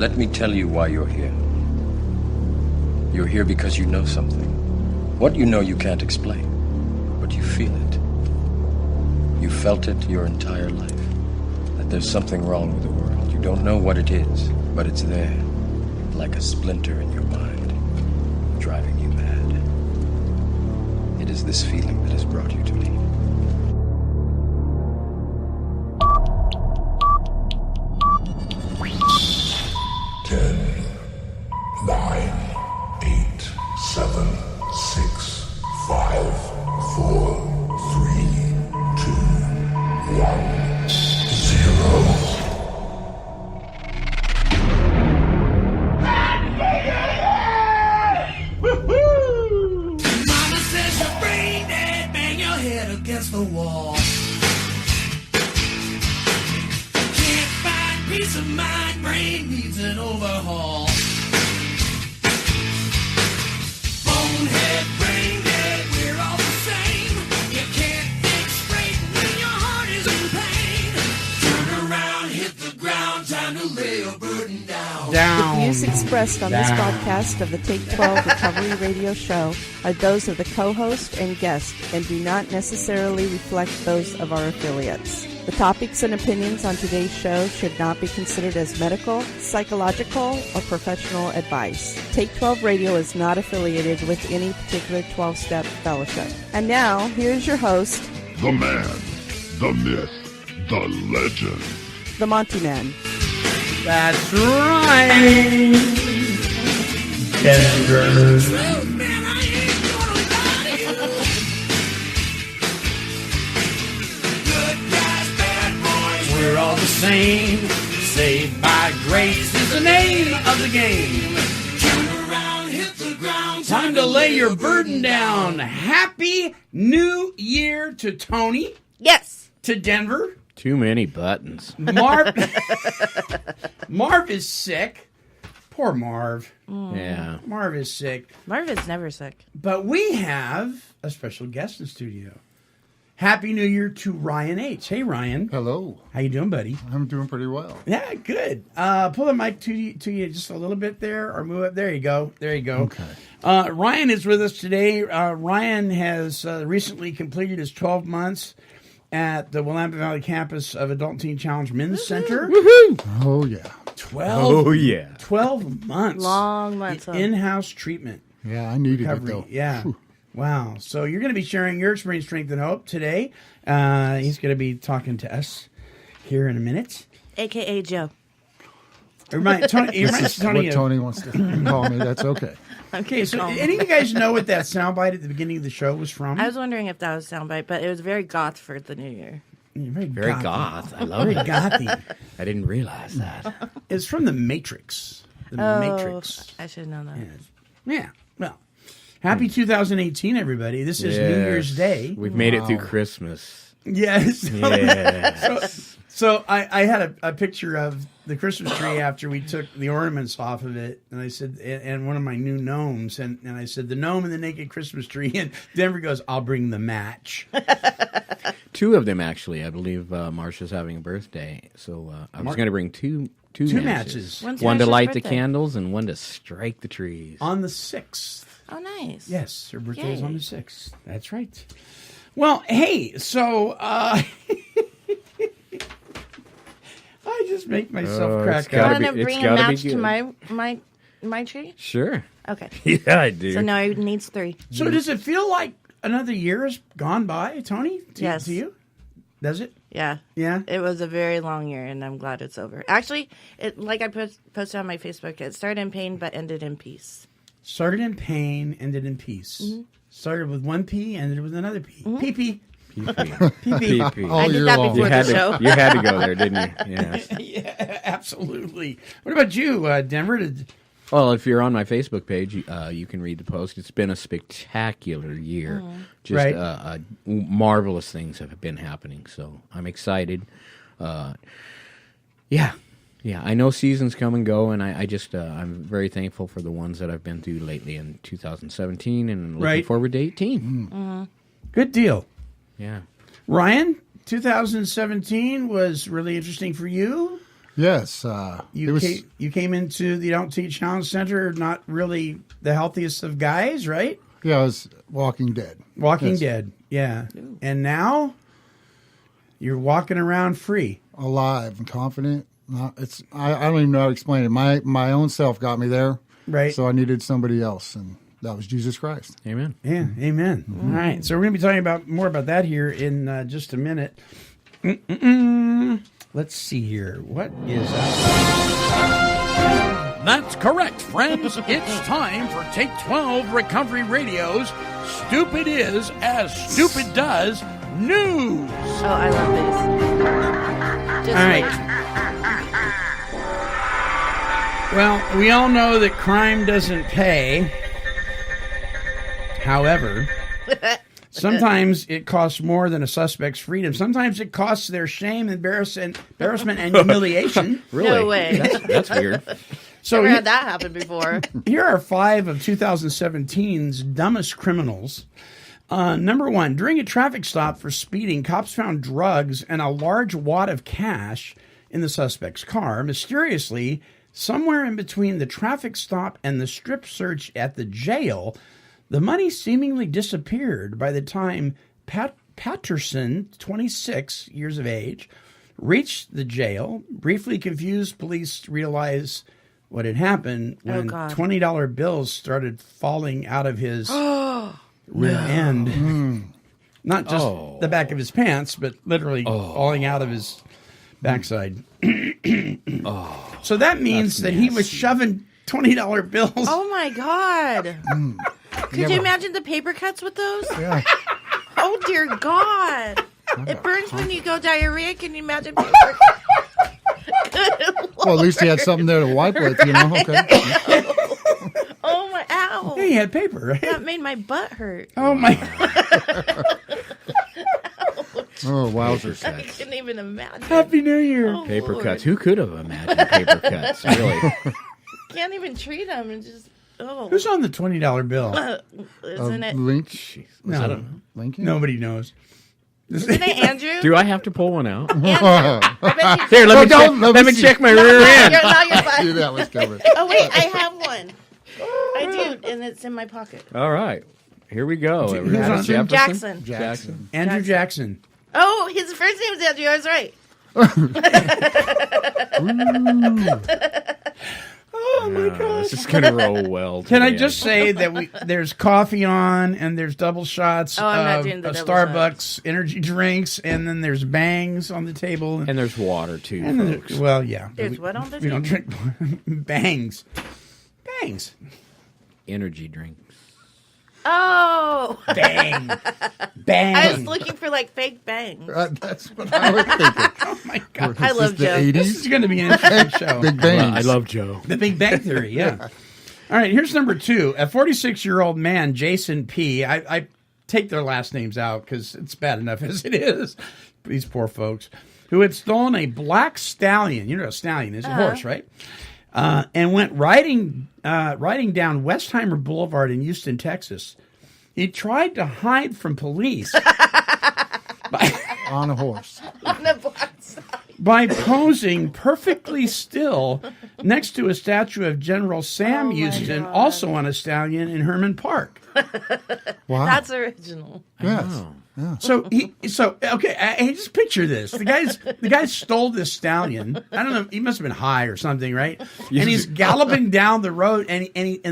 Let me tell you why you're here. You're here because you know something. What you know you can't explain, but you feel it. You felt it your entire life, that there's something wrong with the world. You don't know what it is, but it's there, like a splinter in your mind, driving you mad. It is this feeling that has brought you to me. Ten, 9, 8, 7, 6, 5, 4, 3, 2, 1, 0. Mama says you're brain dead, bang your head against the wall. Can't find peace of mind, brain needs an overhaul. Bonehead, brain dead, we're all the same. You can't think straight when your heart is in pain. Turn around, hit the ground, time to lay your burden down. The views expressed on this broadcast of the Take 12 Recovery Radio Show are those of the co-host and guest and do not necessarily reflect those of our affiliates. The topics and opinions on today's show should not be considered as medical, psychological, or professional advice. Take 12 Radio is not affiliated with any particular 12-step fellowship. And now, here's your host, The man, the myth, the legend. the Monty Man. That's right. Denver. Man, I ain't gonna lie to you. Good guys, bad boys, We're all the same. Saved by grace is the name of the game. turn around, hit the ground. Time to lay your burden down. Happy New Year to Tony, Yes. to Denver. Too many buttons. Marv is sick. Poor Marv. Yeah. Marv is sick. Marv is never sick. But we have a special guest in studio. Happy New Year to Ryan H. Hey, Ryan. Hello. How you doing, buddy? I'm doing pretty well. Yeah, good. Pull the mic to you just a little bit there, or move up. There you go. There you go. Okay. Ryan is with us today. Ryan has recently completed his 12 months at the Willamette Valley campus of Adult and Teen Challenge Men's Center. Woohoo! Oh, yeah. 12. Oh, yeah. 12 months. Long months. In-house treatment. Yeah, I needed Recovery. it, though. Yeah. Whew. Wow. So you're going to be sharing your experience, strength, and hope today. He's going to be talking to us here in a minute. A.K.A. Joe. It reminds Tony What of- Tony wants to call me, that's okay. Okay, so any of you guys know what that soundbite at the beginning of the show was from? I was wondering if that was soundbite, but it was very goth for the new year. Very Very gothy. goth. I love Very it. gothy. I didn't realize that. It's from The Matrix. The Matrix. I should know that. Yeah. Well, happy 2018, everybody. This is New Year's Day. We've made it through Christmas. Yes. Yes. So I had a picture of the Christmas tree after we took the ornaments off of it, and I said, and one of my new gnomes, and I said, the gnome and the naked Christmas tree, and Denver goes, I'll bring the match. Two of them, actually. I believe Marsha's having a birthday. So I was going to bring two matches. When's One to Marsha's light the birthday? candles and one to strike the trees. On the 6th. Oh, nice. Yes, her birthday is Yay. on the 6th. That's right. Well, hey, so I just make myself crack it's gotta up. be- Want to it's bring a gotta be match to good. my tree? Sure. Okay. Yeah, I do. So now it needs 3. So does it feel like another year has gone by, Tony? Yes. To you? Does it? Yeah. Yeah. It was a very long year, and I'm glad it's over. Actually, like I posted on my Facebook, it started in pain but ended in peace. Started in pain, ended in peace. Mm-hmm. Started with one P, ended with another P. Pee-pee. Pee-pee. All I did year that long. before the show. You had to go there, didn't you? Yes. Yeah, absolutely. What about you, Denver? Well, if you're on my Facebook page, you can read the post. It's been a spectacular year. Just Right. Marvelous things have been happening. So I'm excited. Yeah. I know seasons come and go, and I just I'm very thankful for the ones that I've been through lately in 2017, and looking Right. forward to 18. Good deal. Yeah. Ryan, 2017 was really interesting for you. Yes. You came into the Don't Teach Hound Center not really the healthiest of guys, right? Yeah, I was Walking Dead. Walking Yes. Dead, yeah. And now you're walking around free. Alive and confident. I don't even know how to explain it. My own self got me there. Right. So I needed somebody else, and that was Jesus Christ. Amen. Yeah, amen. All right, so we're going to be talking more about that here in just a minute. Let's see here. What is That's correct, friends. It's time for Take 12 Recovery Radio's Stupid Is As Stupid Does News. Oh, I love these. Just All right. Well, we all know that crime doesn't pay. However, sometimes it costs more than a suspect's freedom. Sometimes it costs their shame, embarrassment, and humiliation. Really? No way. That's weird. So Never had that happen before. here are 5 of 2017's dumbest criminals. Number 1, during a traffic stop for speeding, cops found drugs and a large wad of cash in the suspect's car. Mysteriously, somewhere in between the traffic stop and the strip search at the jail, the money seemingly disappeared by the time Patterson, 26 years of age, reached the jail. Briefly confused, police realized what had happened when God. $20 bills started falling out of his rear end. Not just the back of his pants, but literally falling out of his backside. So that means that he was shoving $20 bills. Oh my God. Could you imagine the paper cuts with those? Yeah. Oh dear God. It burns when you go diarrhea. Can you imagine paper? Good Well, at least he had something there to wipe with, Okay. Oh my, ow. Yeah, he had paper, right? That made my butt hurt. Oh my. Oh, wowzer. I couldn't even imagine. Happy New Year. Oh, Paper Lord. cuts. Who could have imagined paper cuts? Really? Can't even treat them and just, Who's on the $20 bill? isn't it? No, Lincoln? nobody knows. Isn't it Andrew? Do I have to pull one out? Andrew. I bet you- Here, let me don't- check. let Let me me see. check my rear end. Now you're fine. Knew that was coming. Oh wait, I have one. I do, and it's in my pocket. All right, here we go. Who's on- Jefferson? Jackson. Andrew Jackson. Oh, his first name is Andrew. I was right. Oh my gosh. This is gonna roll well. Can I today. just say that there's coffee on, and there's double shots Oh, I'm not of, doing the of double Starbucks energy drinks, and then there's bangs on the table. And there's water too, And then folks. well, yeah. There's what on the We don't table? drink bangs. Bangs. Energy drink. Oh, Bang. I Bang. was looking for like fake bangs. That's what I was thinking. Oh my God. I love the Joe. 80s? This is going to be an interesting show. Big bangs. I love Joe. The Big Bang Theory, yeah. All right, here's number 2. A 46-year-old man, Jason P. I take their last names out because it's bad enough as it is. These poor folks. Who had stolen a black stallion. You know what a stallion is, a horse, right? And went riding down Westheimer Boulevard in Houston, Texas. He tried to hide from police On a horse. On the black side. by posing perfectly still next to a statue of General Sam Oh, my Houston, God. also on a stallion in Herman Park. Wow. That's original. yes. So okay. Hey, just picture this: the guy stole this stallion. I don't know. He must have been high or something, right? And he's galloping down the road, and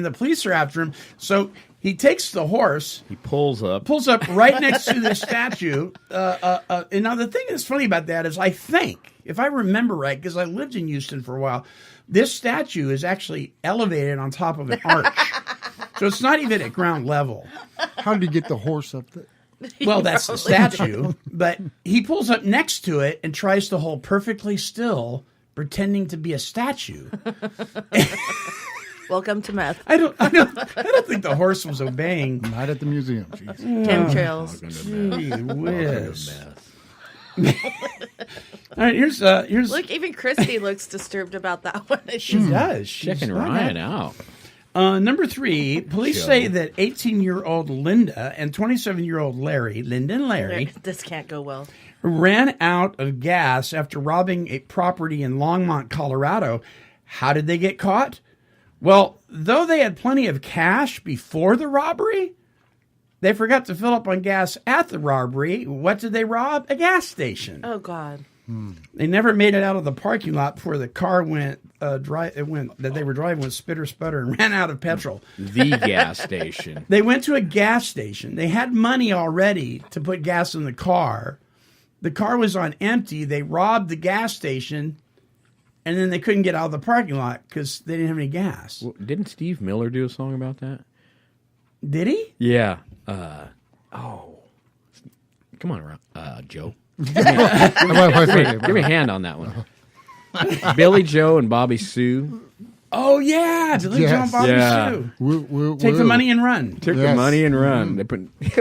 the police are after him. So he takes the horse, He pulls up. right next to the statue. And now the thing that's funny about that is, I think, if I remember right, because I lived in Houston for a while, this statue is actually elevated on top of an arch, so it's not even at ground level. How did he get the horse up there? Well, that's the statue, but he pulls up next to it and tries to hold perfectly still, pretending to be a statue. Welcome to meth. I don't think the horse was obeying. Not at the museum. Jeez. Chemtrails. Gee whiz. All right, here's Look, even Christy looks disturbed about that one. she does. She's Checking not Ryan happy. out. Number 3, police say that 18-year-old Linda and 27-year-old Larry, Linda and Larry, This can't go well. ran out of gas after robbing a property in Longmont, Colorado. How did they get caught? Well, though they had plenty of cash before the robbery, they forgot to fill up on gas at the robbery. What did they rob? A gas station. Oh, God. They never made it out of the parking lot before the car went that they were driving with spitter sputter and ran out of petrol. The gas station. They went to a gas station. They had money already to put gas in the car. The car was on empty. They robbed the gas station, and then they couldn't get out of the parking lot because they didn't have any gas. Well, didn't Steve Miller do a song about that? Did he? Yeah. Come on, Joe. Give me a hand on that one. Billy Joe and Bobby Sue. Oh, yeah. Billy Joe and Bobby Sue. Take the money and run. Took the money and run. They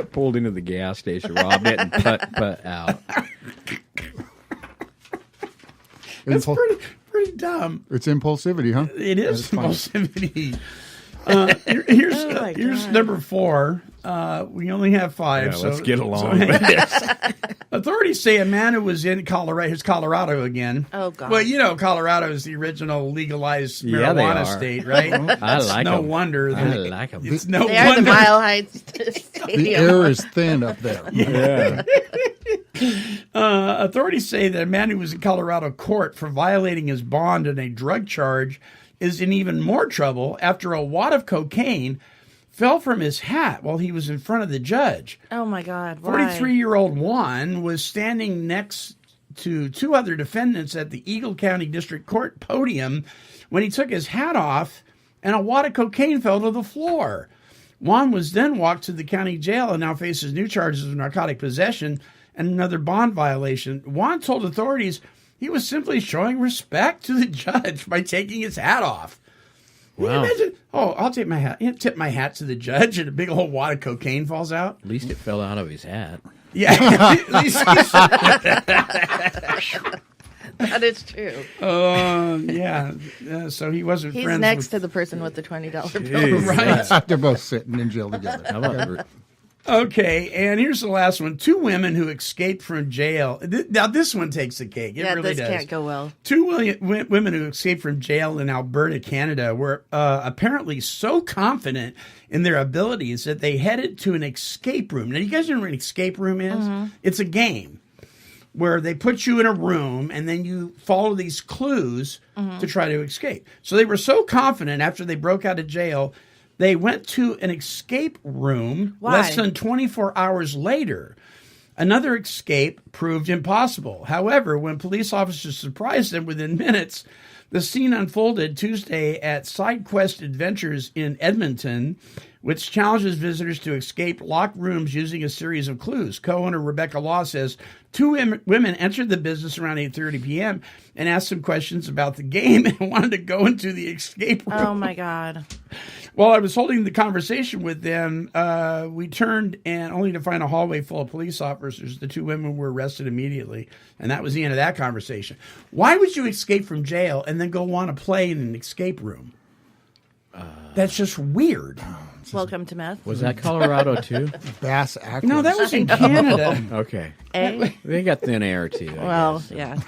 pulled into the gas station, robbed it, and put out. That's pretty dumb. It's impulsivity, huh? It is impulsivity. Here's number 4. We only have 5. Yeah, so let's get along with this. Authorities say a man who was in Colorado again. Oh, God. Well, you know, Colorado is the original legalized Yeah, they marijuana are. state, right? I like no them. wonder. I like them. It's no They are the wonder. Mile Heights The Stadium. air is thin up there. Yeah. Authorities say that a man who was in Colorado court for violating his bond on a drug charge is in even more trouble after a wad of cocaine fell from his hat while he was in front of the judge. Oh, my God. Why? 43-year-old Juan was standing next to 2 other defendants at the Eagle County District Court podium when he took his hat off and a wad of cocaine fell to the floor. Juan was then walked to the county jail and now faces new charges of narcotic possession and another bond violation. Juan told authorities he was simply showing respect to the judge by taking his hat off. Wow. Can you imagine? Oh, I'll take my hat. Tip my hat to the judge, and a big old wad of cocaine falls out. At least it fell out of his hat. Yeah, at least That is true. yeah. So he wasn't He's friends next with... to the person with the $20 bill. Right. They're both sitting in jail together. How about Okay, and here's the last one. 2 women who escaped from jail. Now, this one takes the cake. It really this does. can't go well. 2 women who escaped from jail in Alberta, Canada, were apparently so confident in their abilities that they headed to an escape room. Now, you guys know what an escape room is? Mm-hmm. It's a game where they put you in a room and then you follow these clues Mm-hmm. to try to escape. So they were so confident after they broke out of jail, they went to an escape room. Why? Less than 24 hours later. Another escape proved impossible. However, when police officers surprised them within minutes, the scene unfolded Tuesday at SideQuest Adventures in Edmonton, which challenges visitors to escape locked rooms using a series of clues. Co-owner Rebecca Law says 2 women entered the business around 8:30 p.m. and asked some questions about the game and wanted to go into the escape room. Oh, my God. While I was holding the conversation with them, we turned and only to find a hallway full of police officers. The 2 women were arrested immediately, and that was the end of that conversation. Why would you escape from jail and then go want to play in an escape room? That's just weird. Welcome to meth. Was that Colorado too? Bass Aqua. No, that was in Canada. Okay. Eh? They got thin air too. I Well, guess. yeah.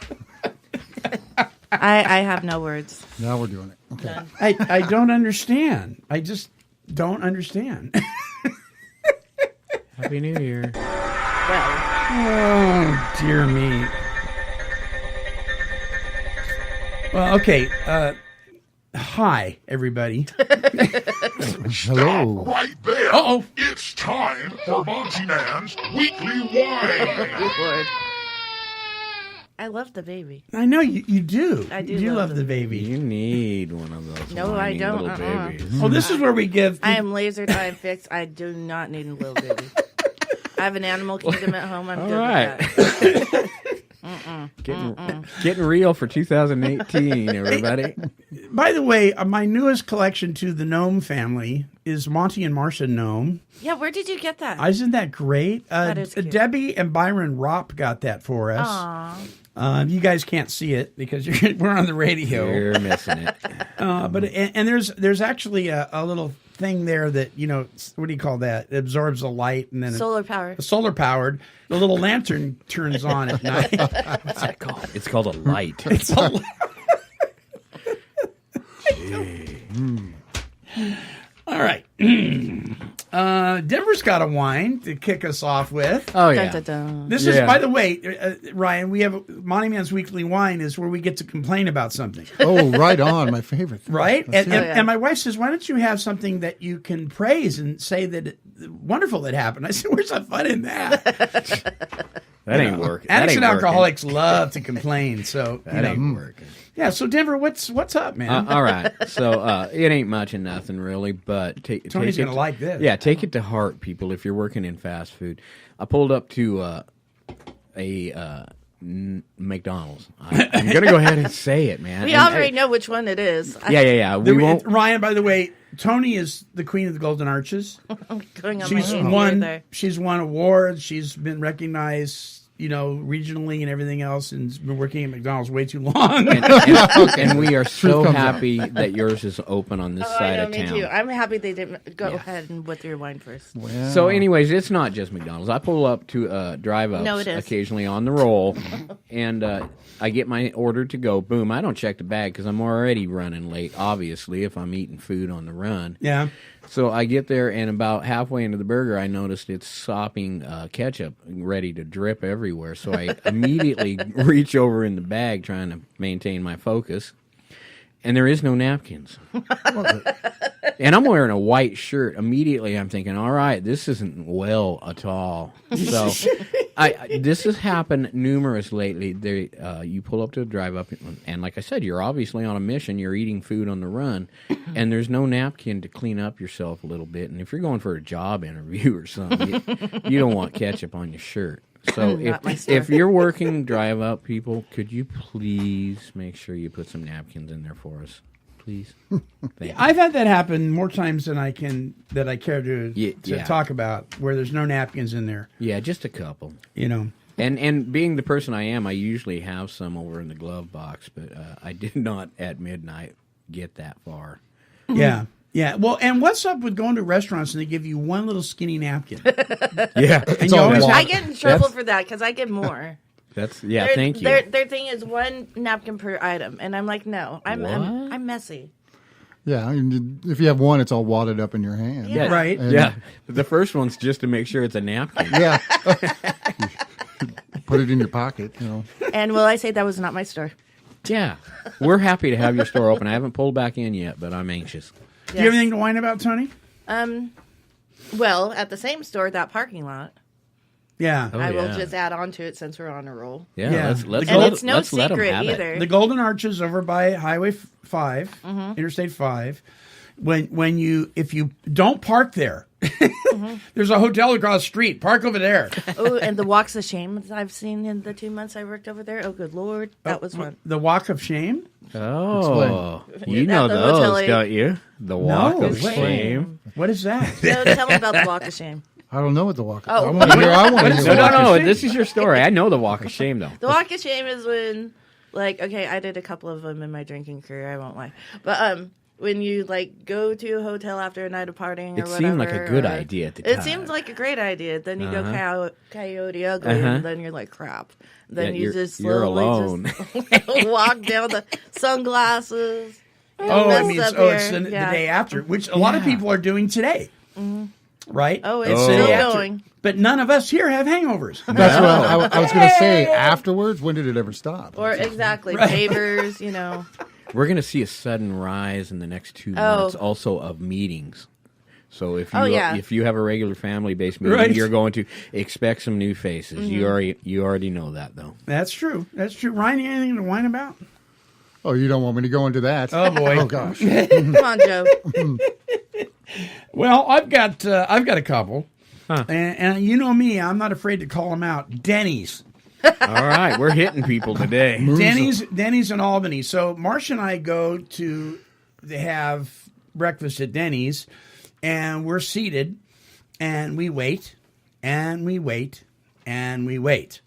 I have no words. Now we're doing it. Okay. I don't understand. I just don't understand. Happy New Year. Well, Oh, dear me. Well, okay. Hi, everybody. Hello. Right there. Uh-oh. It's time for Monty Man's Weekly Wine. Lord. I love the baby. I know you do. I do You love love the baby. You need one of those. No, I whiny don't. Little babies. Oh, this is where we give. I am laser time fixed. I do not need a little baby. I have an animal kingdom at home. I'm All good right. with that. Getting real for 2018, everybody. By the way, my newest collection to the Gnome family is Monty and Marcia Gnome. Yeah, where did you get that? Isn't that great? That is cute. Debbie and Byron Ropp got that for us. Aw. You guys can't see it because we're on the radio. You're missing it. But there's actually a little thing there that, what do you call that? It absorbs the light and then Solar power. Solar powered. The little lantern turns on at night. What's that called? It's called a light. It's a All right. Denver's got a wine to kick us off with. Oh, yeah. Dun, dun, dun. This is, by the way, Ryan, we have Monty Man's Weekly Wine is where we get to complain about something. Oh, right on. My favorite. Right? That's And, it. and my wife says, why don't you have something that you can praise and say that wonderful it happened? I said, where's the fun in that? That ain't working. Addicts and That ain't alcoholics love to complain. So, That ain't working. Yeah, so Denver, what's up, man? All right. So it ain't much of nothing, really, but Tony's take going to like this. Yeah, take it to heart, people, if you're working in fast food. I pulled up to McDonald's. I'm going to go ahead and say it, man. We already know which one it is. Yeah. We won't. Ryan, by the way, Tony is the queen of the Golden Arches. I'm going on She's my eighth won. year there. She's won awards. She's been recognized, regionally and everything else, and has been working at McDonald's way too long. And we are so comes happy that yours is open on this Oh, I side know, of me town. too. I'm happy they didn't go ahead and with your wine first. Wow. So, anyways, it's not just McDonald's. I pull up to drive-ups No, it is. occasionally on the roll, and I get my order to go. Boom! I don't check the bag because I'm already running late. Obviously, if I'm eating food on the run. Yeah. So I get there, and about halfway into the burger, I noticed it's sopping ketchup, ready to drip everywhere. So I immediately reach over in the bag, trying to maintain my focus, and there is no napkins. And I'm wearing a white shirt. Immediately, I'm thinking, all right, this isn't well at all. So this has happened numerous lately. You pull up to a drive-up, and like I said, you're obviously on a mission. You're eating food on the run, and there's no napkin to clean up yourself a little bit. And if you're going for a job interview or something, you don't want ketchup on your shirt. So if you're working drive-up, people, could you please make sure you put some napkins in there for us? Please. Thank you. I've had that happen more times than I care to Yeah. talk about, where there's no napkins in there. Yeah, just a couple. And being the person I am, I usually have some over in the glove box, but I did not at midnight get that far. Yeah. Yeah. Well, and what's up with going to restaurants and they give you one little skinny napkin? Yeah, And you always I get in trouble for that because I get more. thank you. Their thing is one napkin per item, and I'm like, no, I'm messy. Yeah, and if you have one, it's all wadded up in your hand. Yeah. Right. And- Yeah, the first one's just to make sure it's a napkin. Yeah. Put it in your pocket, And will I say that was not my store? Yeah, we're happy to have your store open. I haven't pulled back in yet, but I'm anxious. Do you have anything to whine about, Tony? Well, at the same store, that parking lot. Yeah. Oh, I will yeah. just add on to it since we're on a roll. Yeah, Yeah. let's And let, it's no let's let 'em secret have it. either. The Golden Arches over by Highway 5, Interstate 5. If you don't park there, there's a hotel across the street. Park over there. Oh, and the walks of shame I've seen in the 2 months I worked over there. Oh, good Lord. That was one. The Walk of Shame? Oh, you At know the hotel, those, don't you? The walk No, of wait. shame. What is that? So tell me about the walk of shame. I don't know what the walk. Oh. I want to hear. I want to hear. No. This is your story. I know the walk of shame, though. The walk of shame is when, okay, I did a couple of them in my drinking career. I won't lie, but when you go to a hotel after a night of partying or It whatever. seemed like a good idea at the time. It seemed like a great idea. Then you go Coyote Ugly, Uh-huh. and then you're like, crap. Then Yeah, you you're- just you're slowly alone. just walk down the sunglasses. Oh, mess it means up it's here. the Yeah. day after, which a lot of people are doing today. Right? Oh, it's the still day after. going. But none of us here have hangovers. That's what I was going to say. Afterwards, when did it ever stop? Or exactly, favors, We're going to see a sudden rise in the next 2 months also of meetings. So if you have a regular family-based meeting, Right. you're going to expect some new faces. You already know that, though. That's true. That's true. Ryan, you anything to whine about? Oh, you don't want me to go into that? Oh, boy. Oh gosh. Come on, Joe. Well, I've got a couple. And you know me, I'm not afraid to call them out. Denny's. All right, we're hitting people today. Denny's in Albany. So Marcia and I go to have breakfast at Denny's, and we're seated, and we wait, and we wait, and we wait.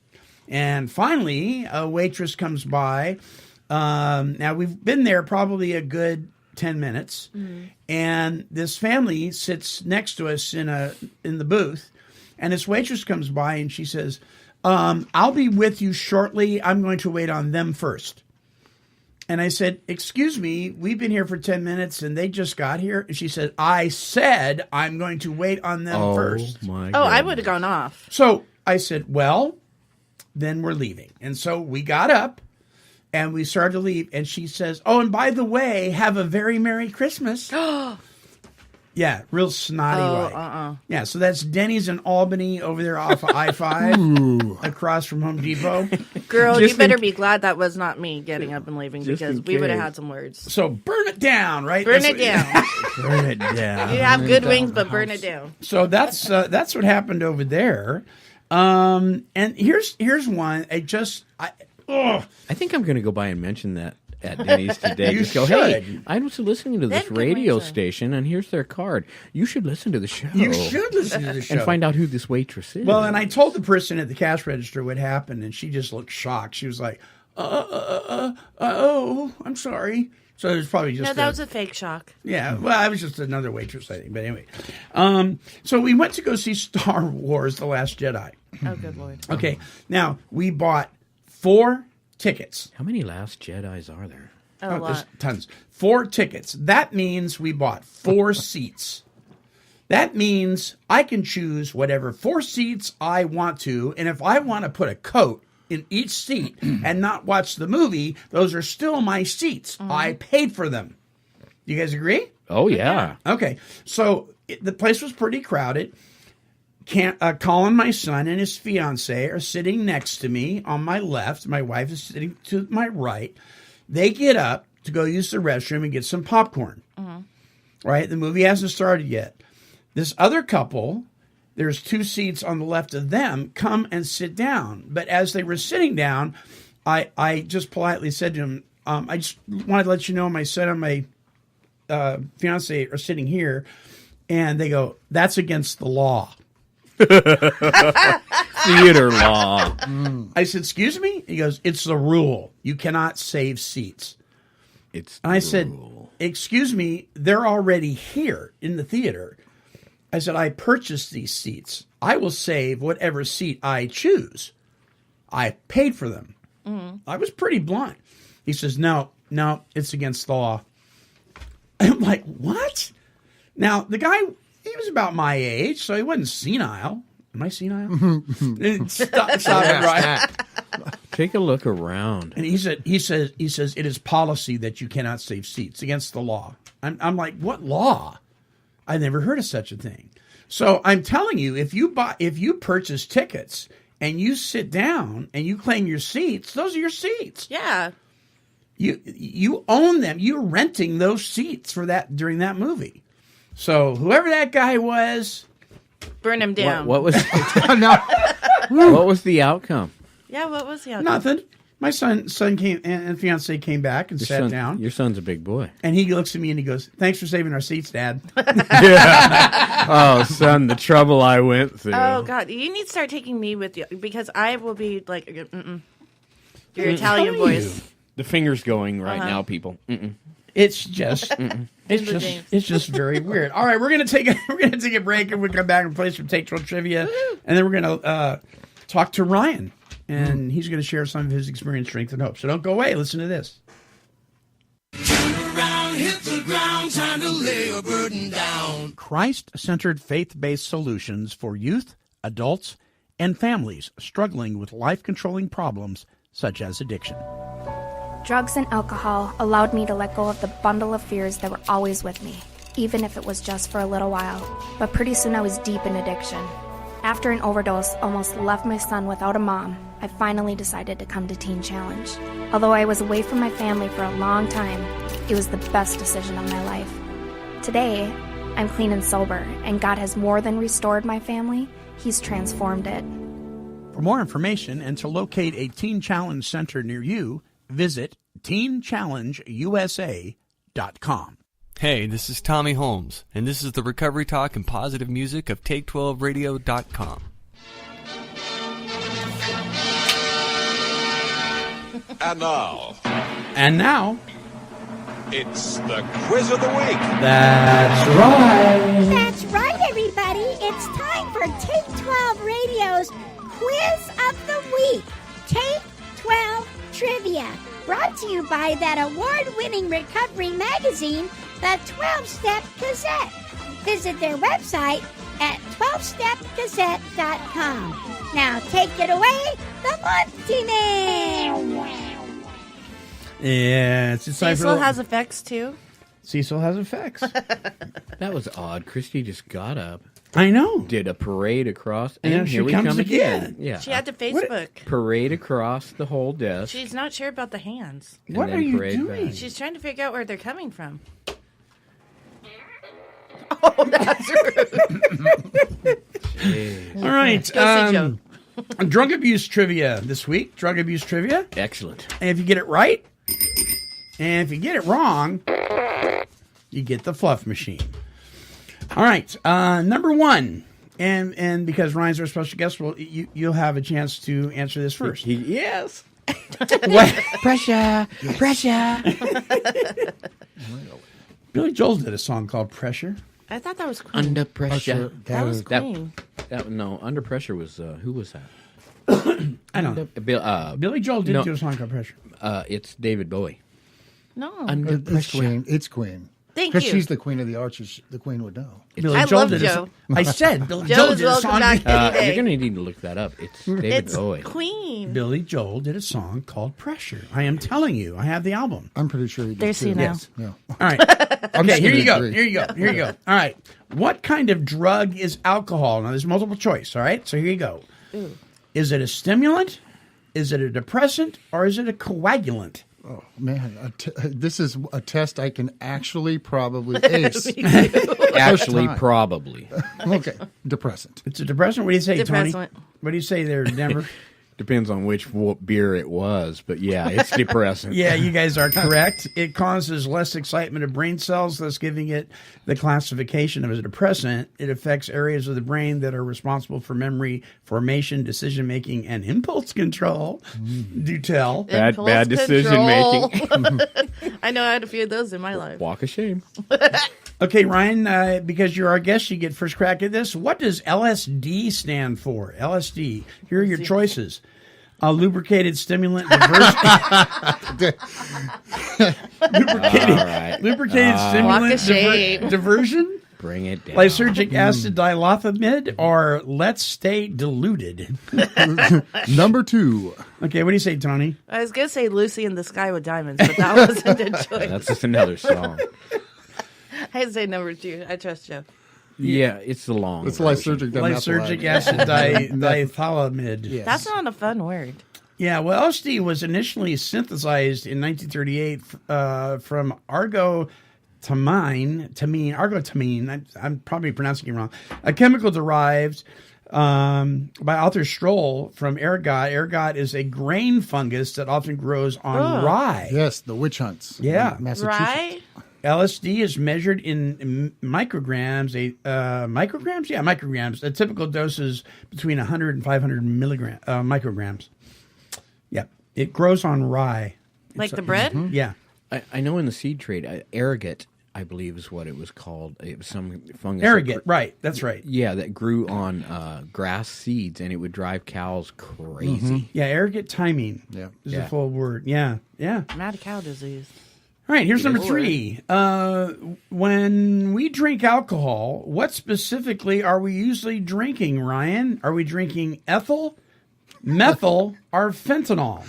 And finally, a waitress comes by. Now, we've been there probably a good 10 minutes. And this family sits next to us in the booth. And this waitress comes by and she says, I'll be with you shortly. I'm going to wait on them first. And I said, excuse me, we've been here for 10 minutes and they just got here. And she said, I said I'm going to wait on them first. My Oh, I goodness. would have gone off. So I said, well, then we're leaving. And so we got up and we started to leave. And she says, oh, and by the way, have a very Merry Christmas. Yeah, real snotty way. Yeah, so that's Denny's in Albany over there off of I-5 across from Home Depot. Girl, Just you better in- be glad that was not me getting up and leaving Just because in we would have case. had some words. So burn it down, right? Burn That's it down. Burn it down. You have good wings, but burn it down. So that's what happened over there. And here's one. I think I'm going to go by and mention that at Denny's today. You Just go, hey, should. I was listening to this Then good radio reason. station, and here's their card. You should listen to the show. You should listen to the show. And find out who this waitress is. Well, and I told the person at the cash register what happened, and she just looked shocked. She was like, oh, I'm sorry. So it was probably just No, that was a fake shock. yeah. Well, I was just another waitress, I think. But anyway, so we went to go see Star Wars: The Last Jedi. Oh, good Lord. Okay, now we bought 4 tickets. How many Last Jedis are there? A There's lot. tons. 4 tickets. That means we bought 4 seats. That means I can choose whatever 4 seats I want to, and if I want to put a coat in each seat and not watch the movie, those are still my seats. I paid for them. You guys agree? Oh, yeah. Okay. So the place was pretty crowded. Colin, my son, and his fiance are sitting next to me on my left. My wife is sitting to my right. They get up to go use the restroom and get some popcorn. Right? The movie hasn't started yet. This other couple, there's 2 seats on the left of them, come and sit down. But as they were sitting down, I just politely said to them, I just wanted to let you know my son and my fiance are sitting here. And they go, that's against the law. Theater law. I said, excuse me? He goes, it's the rule. You cannot save seats. It's And I said, excuse me, they're already here in the theater. I said, I purchased these seats. I will save whatever seat I choose. I paid for them. I was pretty blunt. He says, no, it's against the law. I'm like, what? Now, the guy, he was about my age, so he wasn't senile. Am I senile? Stop it, right? Take a look around. And he says, it is policy that you cannot save seats against the law. I'm like, what law? I never heard of such a thing. So I'm telling you, if you purchase tickets and you sit down and you claim your seats, those are your seats. Yeah. You own them. You're renting those seats for that during that movie. So whoever that guy was, Burn him down. What was No. what was the outcome? Yeah, what was the outcome? nothing. My son came and fiance came back and sat down. Your son's a big boy. And he looks at me and he goes, "Thanks for saving our seats, Dad." Oh, son, the trouble I went through. Oh, God. You need to start taking me with you because I will be like, your Italian voice. The finger's going right now, people. It's just, it's just very weird. All right, we're gonna take a break and we'll come back and play some Take 12 trivia, and then we're gonna talk to Ryan, and he's gonna share some of his experience, strength, and hope. So don't go away. Listen to this. Turn around, hit the ground, time to lay a burden down. Christ-centered faith-based solutions for youth, adults, and families struggling with life-controlling problems such as addiction. Drugs and alcohol allowed me to let go of the bundle of fears that were always with me, even if it was just for a little while. But pretty soon I was deep in addiction. After an overdose almost left my son without a mom, I finally decided to come to Teen Challenge. Although I was away from my family for a long time, it was the best decision of my life. Today, I'm clean and sober, and God has more than restored my family, He's transformed it. For more information and to locate a Teen Challenge center near you, visit teenchallengeusa.com. Hey, this is Tommy Holmes, and this is the recovery talk and positive music of Take12Radio.com. And now, And now, it's the quiz of the week. that's right. That's right, everybody. It's time for Take 12 Radio's Quiz of the Week. Take 12 Trivia. Brought to you by that award-winning recovery magazine, the 12-Step Gazette. Visit their website at 12stepgazette.com. Now take it away, the Monty Man. Yeah, it's time Cecil for has effects too. Cecil has effects. That was odd. Christy just got up, I know. did a parade across, And and she here we comes come again. again. Yeah, She had to Facebook. parade across the whole desk. She's not sure about the hands. and What then are you parade doing? back. She's trying to figure out where they're coming from. Oh, that's rude. All right. Go see Joe. Drug abuse trivia this week. Drug abuse trivia. Excellent. And if you get it right, and if you get it wrong, you get the fluff machine. All right. Number one. And because Ryan's our special guest, well, you'll have a chance to answer this first. Yes. Pressure. Billy Joel did a song called Pressure. I thought that was Queen. Under pressure. That was That- Queen. No, under pressure was who was that? I don't know. Billy Joel did no. do a song called Pressure. It's David Bowie. No. Under It's pressure. Queen. It's Queen. Thank Because you. she's the queen of the archers. The queen would know. Billy I Joel love did Joe. I said Billy Joe Joel is did a welcome song. back any day. You're gonna need to look that up. It's David It's Bowie. Queen. Billy Joel did a song called Pressure. I am telling you, I have the album. I'm pretty sure he did. There's too. you now. Yes. Yeah. All right. I'm Okay, just here gonna you go. agree. Here you go. Here you go. All right. What kind of drug is alcohol? Now, there's multiple choice. All right. So here you go. Ooh. Is it a stimulant? Is it a depressant? Or is it a coagulant? Oh man, this is a test I can actually probably ace. Actually, time. probably. Okay, depressant. It's a depressant. What do you say, Tony? Depressant. What do you say there, Denver? Depends on which beer it was, but yeah, it's depressing. Yeah, you guys are correct. It causes less excitement of brain cells, thus giving it the classification of a depressant. It affects areas of the brain that are responsible for memory formation, decision making, and impulse control. Do tell. Bad Impulse decision control. making. I know I had a few of those in my life. Walk of shame. Okay, Ryan, because you're our guest, you get first crack at this. What does LSD stand for? LSD. Here are your choices. A lubricated stimulant lubricated Walk of stimulant shame. diversion, Bring it down. lysergic acid dilithamide, or let's stay diluted. Number 2. Okay, what do you say, Tony? I was going to say Lucy in the Sky with Diamonds, but that wasn't a choice. That's just another song. I'd say number 2. I trust Joe. Yeah, it's the long. It's version. lysergic Lysergic acid dithylamide. Yes. That's not a fun word. Yeah, well, LSD was initially synthesized in 1938 from argotamine. I'm probably pronouncing it wrong. A chemical derived by Arthur Stroll from ergot. Ergot is a grain fungus that often grows on rye. Yes, the witch hunts. Yeah. in Massachusetts. Right? LSD is measured in micrograms. Micrograms? Yeah, micrograms. A typical dose is between 100 and 500 micrograms. Yep. It grows on rye. Like the bread? Yeah. I know in the seed trade, arrogate, I believe is what it was called. It was some fungus. Arrogate, right. That's right. Yeah, that grew on grass seeds, and it would drive cows crazy. Yeah, arrogate timing is a full word. Yeah, yeah. Mad cow disease. All right, here's number 3. When we drink alcohol, what specifically are we usually drinking, Ryan? Are we drinking ethyl, methyl, or fentanyl?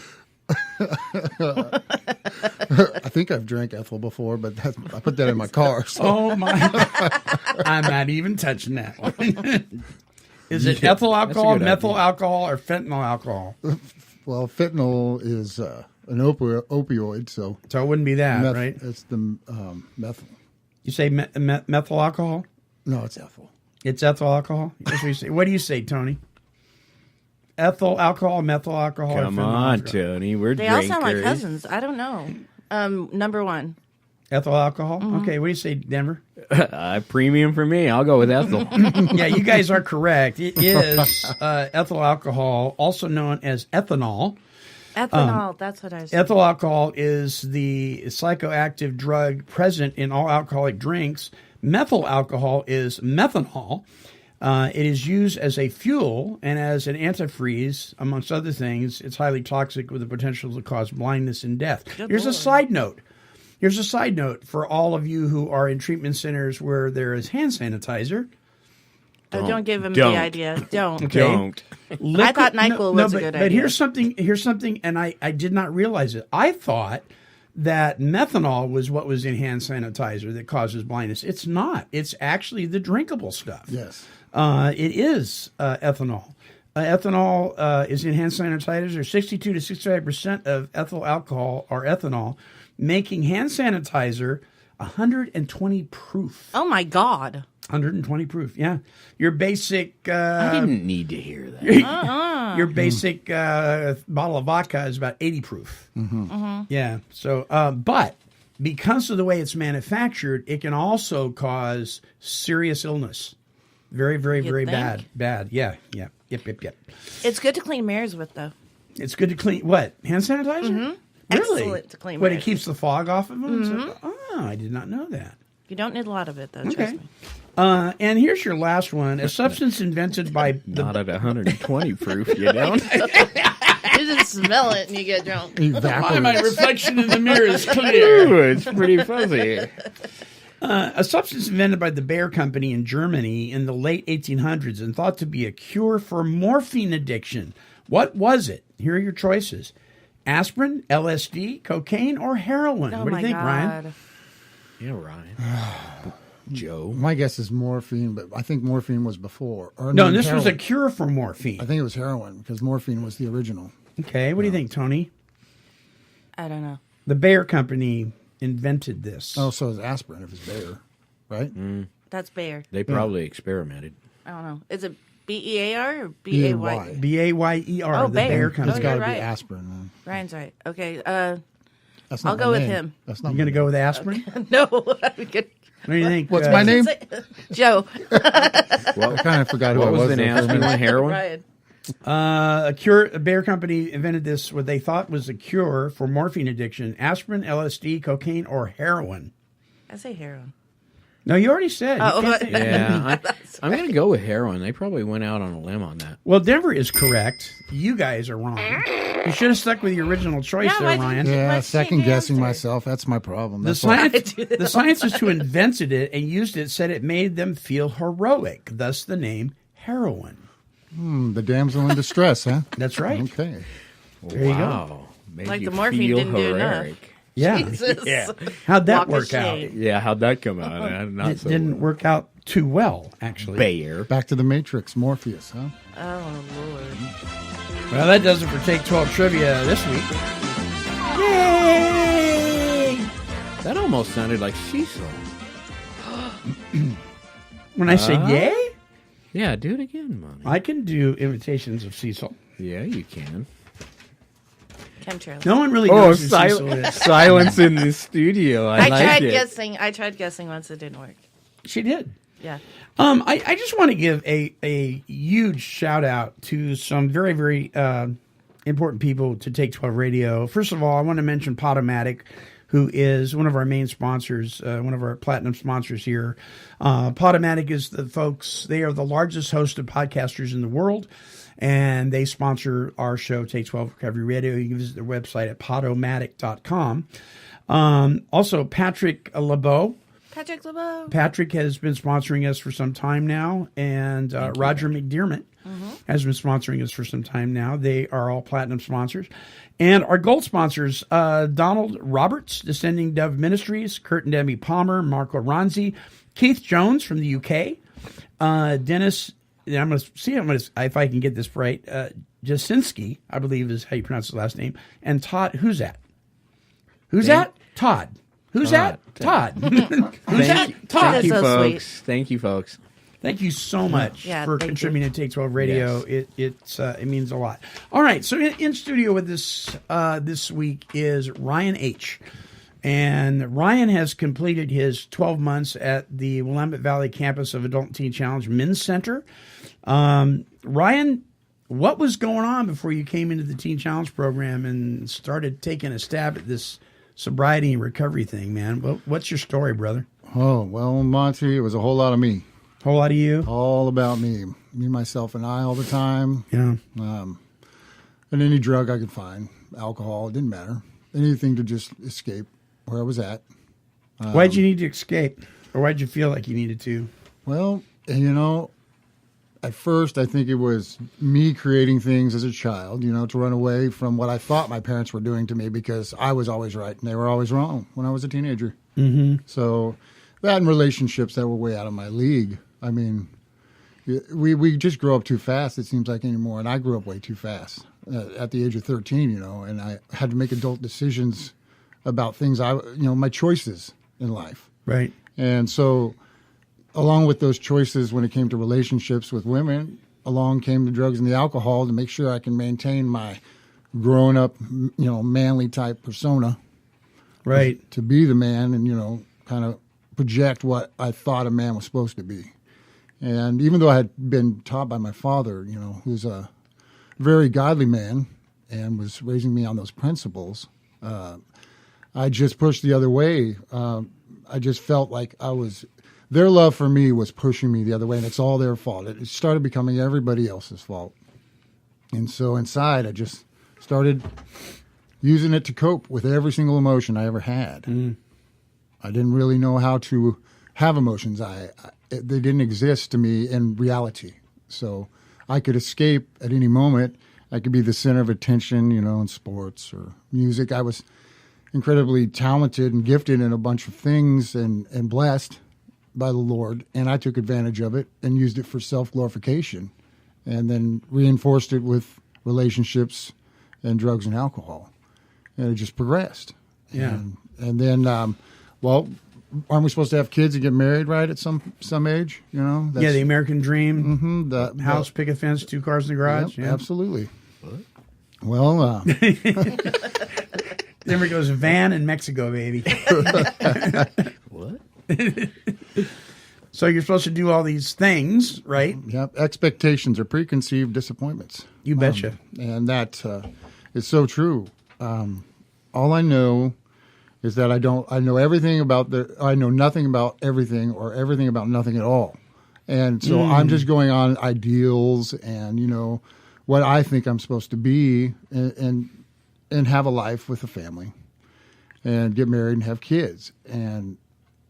I think I've drank ethyl before, but I put that in my car. So. Oh, my. I'm not even touching that one. Is it ethyl alcohol, methyl alcohol, or fentanyl alcohol? Well, fentanyl is an opioid, so it wouldn't be that, right? It's the methyl. You say methyl alcohol? No, it's ethyl. It's ethyl alcohol? That's what you say. What do you say, Tony? Ethyl alcohol, methyl alcohol. Come on, Tony. We're They drinkers. all sound like cousins. I don't know. Number 1. Ethyl alcohol? Okay, what do you say, Denver? Premium for me. I'll go with ethyl. Yeah, you guys are correct. It is ethyl alcohol, also known as ethanol. Ethanol, that's what I was saying. Ethyl alcohol is the psychoactive drug present in all alcoholic drinks. Methyl alcohol is methanol. It is used as a fuel and as an antifreeze, amongst other things. It's highly toxic with the potential to cause blindness and death. Here's a side note. Here's a side note for all of you who are in treatment centers where there is hand sanitizer. Don't give him the idea. Don't. Okay. Don't. I thought NyQuil was a good idea. But here's something, and I did not realize it. I thought that methanol was what was in hand sanitizer that causes blindness. It's not. It's actually the drinkable stuff. Yes. It is ethanol. Ethanol is in hand sanitizers. 62 to 65% of ethyl alcohol are ethanol, making hand sanitizer 120 proof. Oh, my God. 120 proof, yeah. Your basic... I didn't need to hear that. Your basic bottle of vodka is about 80 proof. Yeah. So, but because of the way it's manufactured, it can also cause serious illness. Very, very, very think? bad. Yeah. Yep. It's good to clean mirrors with, though. It's good to clean what? Hand sanitizer? Mm-hmm. Really? Excellent to clean What, it mirrors. keeps the fog off of them? Mm-hmm. Oh, I did not know that. You don't need a lot of it, though. Trust Okay. me. And here's your last one. A substance invented by Not at 120 proof, you don't. You just smell it and you get drunk. My reflection in the mirror is clear. Ooh, it's pretty fuzzy. A substance invented by the Bayer Company in Germany in the late 1800s and thought to be a cure for morphine addiction. What was it? Here are your choices. Aspirin, LSD, cocaine, or heroin? Oh, What do you think, Ryan? Yeah, Ryan. Joe. My guess is morphine, but I think morphine was before. Or No, this was a heroin. cure for morphine. I think it was heroin because morphine was the original. Okay, what do you think, Tony? I don't know. The Bayer Company invented this. Oh, so is aspirin if it's Bayer, right? That's Bayer. They probably experimented. I don't know. Is it B-E-A-R or B-A-Y? B-A-Y-E-R, Oh, the Bayer. Bayer It's Company. Oh, got you're to right. be aspirin. Then. Ryan's right. Okay. That's not I'll my go with name. him. That's not You my going to name. go with aspirin? No. I'm good. What do you think? What's my name? Joe. I kind of forgot who What I was was the there for a aspirin minute. one? Heroin? Ryan. A Bayer Company invented this, what they thought was a cure for morphine addiction. Aspirin, LSD, cocaine, or heroin. I say heroin. No, you already said. You Oh, can't say- Yeah, I'm going to go with heroin. They probably went out on a limb on that. Well, Denver is correct. You guys are wrong. You should have stuck with your original choice Yeah, there, why didn't Ryan. you- Yeah, Let's second change the guessing answer. myself. That's my problem. The, That's why- the scientists who invented it and used it said it made them feel heroic, thus the name heroin. the damsel in distress, huh? That's right. Okay. There you go. Wow. Made Like you the morphine feel didn't do enough. heroic. Yeah. Jesus. Yeah. How'd that Walk of work out? shame. Yeah, how'd that come out? Not It so didn't well. work out too well, actually. Bayer. Back to the Matrix, Morpheus, huh? Oh, Lord. Well, that does it for Take 12 Trivia this week. Yay! That almost sounded like Cecil. When I say yay, Yeah, do it again, Monty. I can do imitations of Cecil. Yeah, you can. Chemtrails. No one really Oh, knows who Cecil is. silence in the studio. I like tried it. guessing. I tried guessing once. It didn't work. She did. Yeah. I just want to give a huge shout out to some very, very important people to Take 12 Radio. First of all, I want to mention Podomatic, who is one of our main sponsors, one of our platinum sponsors here. Podomatic is the folks, they are the largest host of podcasters in the world, and they sponsor our show, Take 12 Recovery Radio. You can visit their website at podomatic.com. Also, Patrick LeBeau. Patrick LeBeau. Patrick has been sponsoring us for some time now, and Roger McDermott has been sponsoring us for some time now. They are all platinum sponsors. And our gold sponsors, Donald Roberts, Descending Dove Ministries, Kurt and Debbie Palmer, Marco Ronzi, Keith Jones from the UK, Dennis, I'm going to see if I can get this right, Jasinski, I believe is how you pronounce his last name, and Todd, who's that? Who's that? Todd. Who's that? Todd. Who's that? Todd. Thank you, so folks. sweet. Thank you, folks. Thank you so much Yeah, for thank contributing to Take 12 Radio. Yes. It means a lot. All right, so in studio with us this week is Ryan H. And Ryan has completed his 12 months at the Willamette Valley campus of Adult and Teen Challenge Men's Center. Ryan What was going on before you came into the Teen Challenge program and started taking a stab at this sobriety and recovery thing, man? What's your story, brother? Oh, well, Monty, it was a whole lot of me. Whole lot of you? All about me. Me, myself, and I all the time. Yeah. And any drug I could find, alcohol, it didn't matter. Anything to just escape where I was at. Why'd you need to escape? Or why'd you feel like you needed to? Well, at first I think it was me creating things as a child, to run away from what I thought my parents were doing to me because I was always right and they were always wrong when I was a teenager. Mm-hmm. So that and relationships that were way out of my league. I mean, we just grow up too fast, it seems like, anymore. And I grew up way too fast at the age of 13, and I had to make adult decisions about things my choices in life. Right. And so along with those choices when it came to relationships with women, along came the drugs and the alcohol to make sure I can maintain my grown up, manly type persona. Right. To be the man and, kind of project what I thought a man was supposed to be. And even though I had been taught by my father, who's a very godly man and was raising me on those principles, I just pushed the other way. I just felt like their love for me was pushing me the other way, and it's all their fault. It started becoming everybody else's fault. And so inside, I just started using it to cope with every single emotion I ever had. Mm. I didn't really know how to have emotions. They didn't exist to me in reality. So I could escape at any moment. I could be the center of attention, in sports or music. I was incredibly talented and gifted in a bunch of things and blessed by the Lord. And I took advantage of it and used it for self-glorification and then reinforced it with relationships and drugs and alcohol. And it just progressed. Yeah. And then, aren't we supposed to have kids and get married, right, at some age? The American dream. Mm-hmm, the house, picket fence, 2 cars in the garage. Yep, yeah. Absolutely. What? Well, There goes a van in Mexico, baby. What? So you're supposed to do all these things, right? Yep. Expectations are preconceived disappointments. You betcha. And that is so true. All I know is that I know everything I know nothing about everything or everything about nothing at all. And so I'm just going on ideals and, what I think I'm supposed to be and have a life with a family and get married and have kids and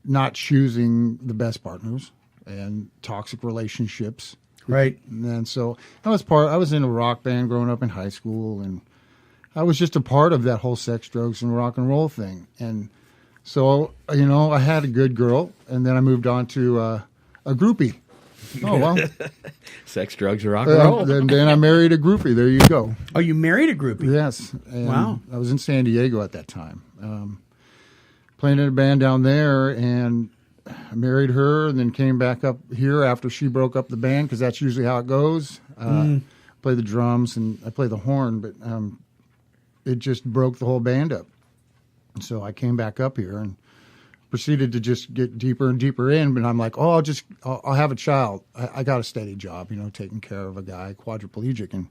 not choosing the best partners and toxic relationships. Right. And so I was in a rock band growing up in high school, and I was just a part of that whole sex, drugs, and rock and roll thing. And so, I had a good girl, and then I moved on to a groupie. Oh, well. Sex, drugs, and rock and roll. Then I married a groupie. There you go. Oh, you married a groupie? Yes. And wow. I was in San Diego at that time, playing in a band down there, and I married her and then came back up here after she broke up the band, because that's usually how it goes. Play the drums and I play the horn, but it just broke the whole band up. So I came back up here and proceeded to just get deeper and deeper in. But I'm like, I'll have a child. I got a steady job, taking care of a guy, quadriplegic. And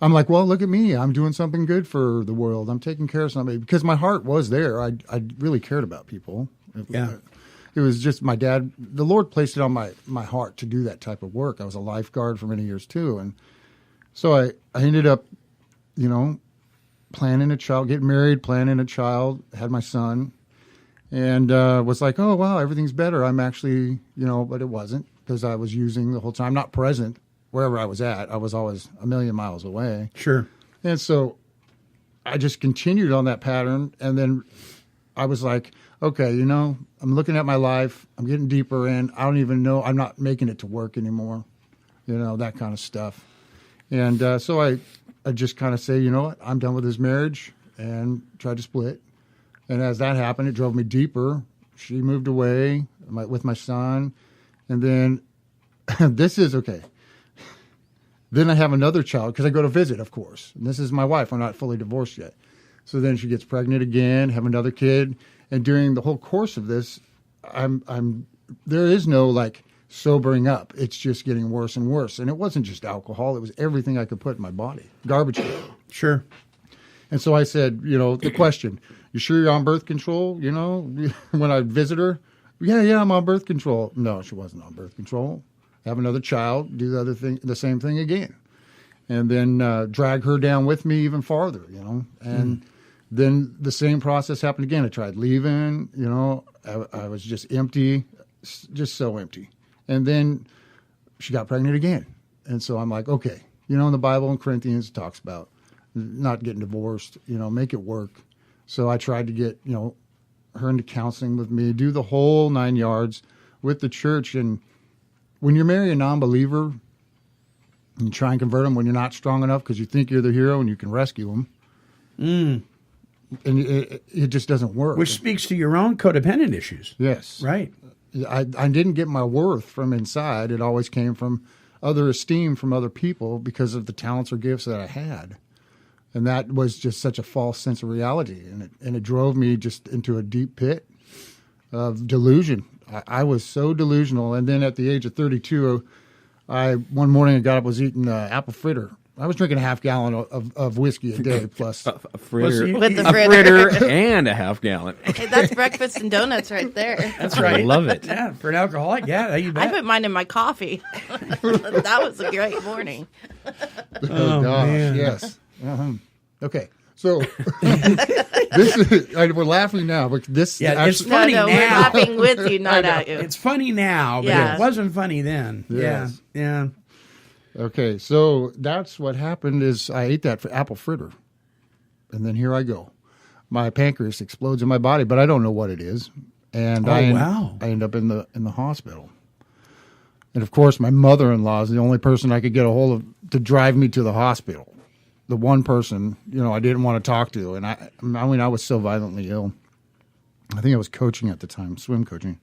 I'm like, well, look at me. I'm doing something good for the world. I'm taking care of somebody, because my heart was there. I really cared about people. Yeah. It was just my dad. The Lord placed it on my heart to do that type of work. I was a lifeguard for many years too. And so I ended up, planning a child, getting married, planning a child, had my son. And was like, oh, wow, everything's better. I'm actually, but it wasn't, because I was using the whole time, not present wherever I was at. I was always a million miles away. Sure. And so I just continued on that pattern. And then I was like, okay, I'm looking at my life. I'm getting deeper in. I don't even know. I'm not making it to work anymore, that kind of stuff. And so I just kind of say, you know what, I'm done with this marriage, and tried to split. And as that happened, it drove me deeper. She moved away with my son. And then this is okay. Then I have another child, because I go to visit, of course. And this is my wife. We're not fully divorced yet. So then she gets pregnant again, have another kid. And during the whole course of this, there is no sobering up. It's just getting worse and worse. And it wasn't just alcohol. It was everything I could put in my body. Garbage can. Sure. And so I said, the question, you sure you're on birth control? When I visit her, yeah, I'm on birth control. No, she wasn't on birth control. Have another child, do the same thing again. And then drag her down with me even farther, And then the same process happened again. I tried leaving, I was just empty, just so empty. And then she got pregnant again. And so I'm like, okay, in the Bible in Corinthians it talks about not getting divorced, make it work. So I tried to get, her into counseling with me, do the whole 9 yards with the church. And when you marry a non-believer and you try and convert them when you're not strong enough because you think you're the hero and you can rescue them, and it just doesn't work. Which speaks to your own codependent issues. Yes. Right. I didn't get my worth from inside. It always came from other esteem from other people because of the talents or gifts that I had. And that was just such a false sense of reality. And it drove me just into a deep pit of delusion. I was so delusional. And then at the age of 32, one morning I got up, was eating apple fritter. I was drinking a half gallon of whiskey a day plus a fritter. With the a fritter. fritter and a half gallon. Hey, that's breakfast and donuts right there. That's right. I love it. Yeah, for an alcoholic, yeah, you bet. I put mine in my coffee. That was a great morning. Oh gosh, man. yes. Okay, so we're laughing now, but this it's funny No, now. we're laughing with you, not at you. It's funny now, but Yeah. it wasn't funny then. Yes. Yeah. Okay, so that's what happened is I ate that apple fritter, and then here I go. My pancreas explodes in my body, but I don't know what it is, and I end up in the hospital. And of course, my mother-in-law is the only person I could get a hold of to drive me to the hospital. The one person, I didn't want to talk to, and I was so violently ill. I think I was coaching at the time, swim coaching,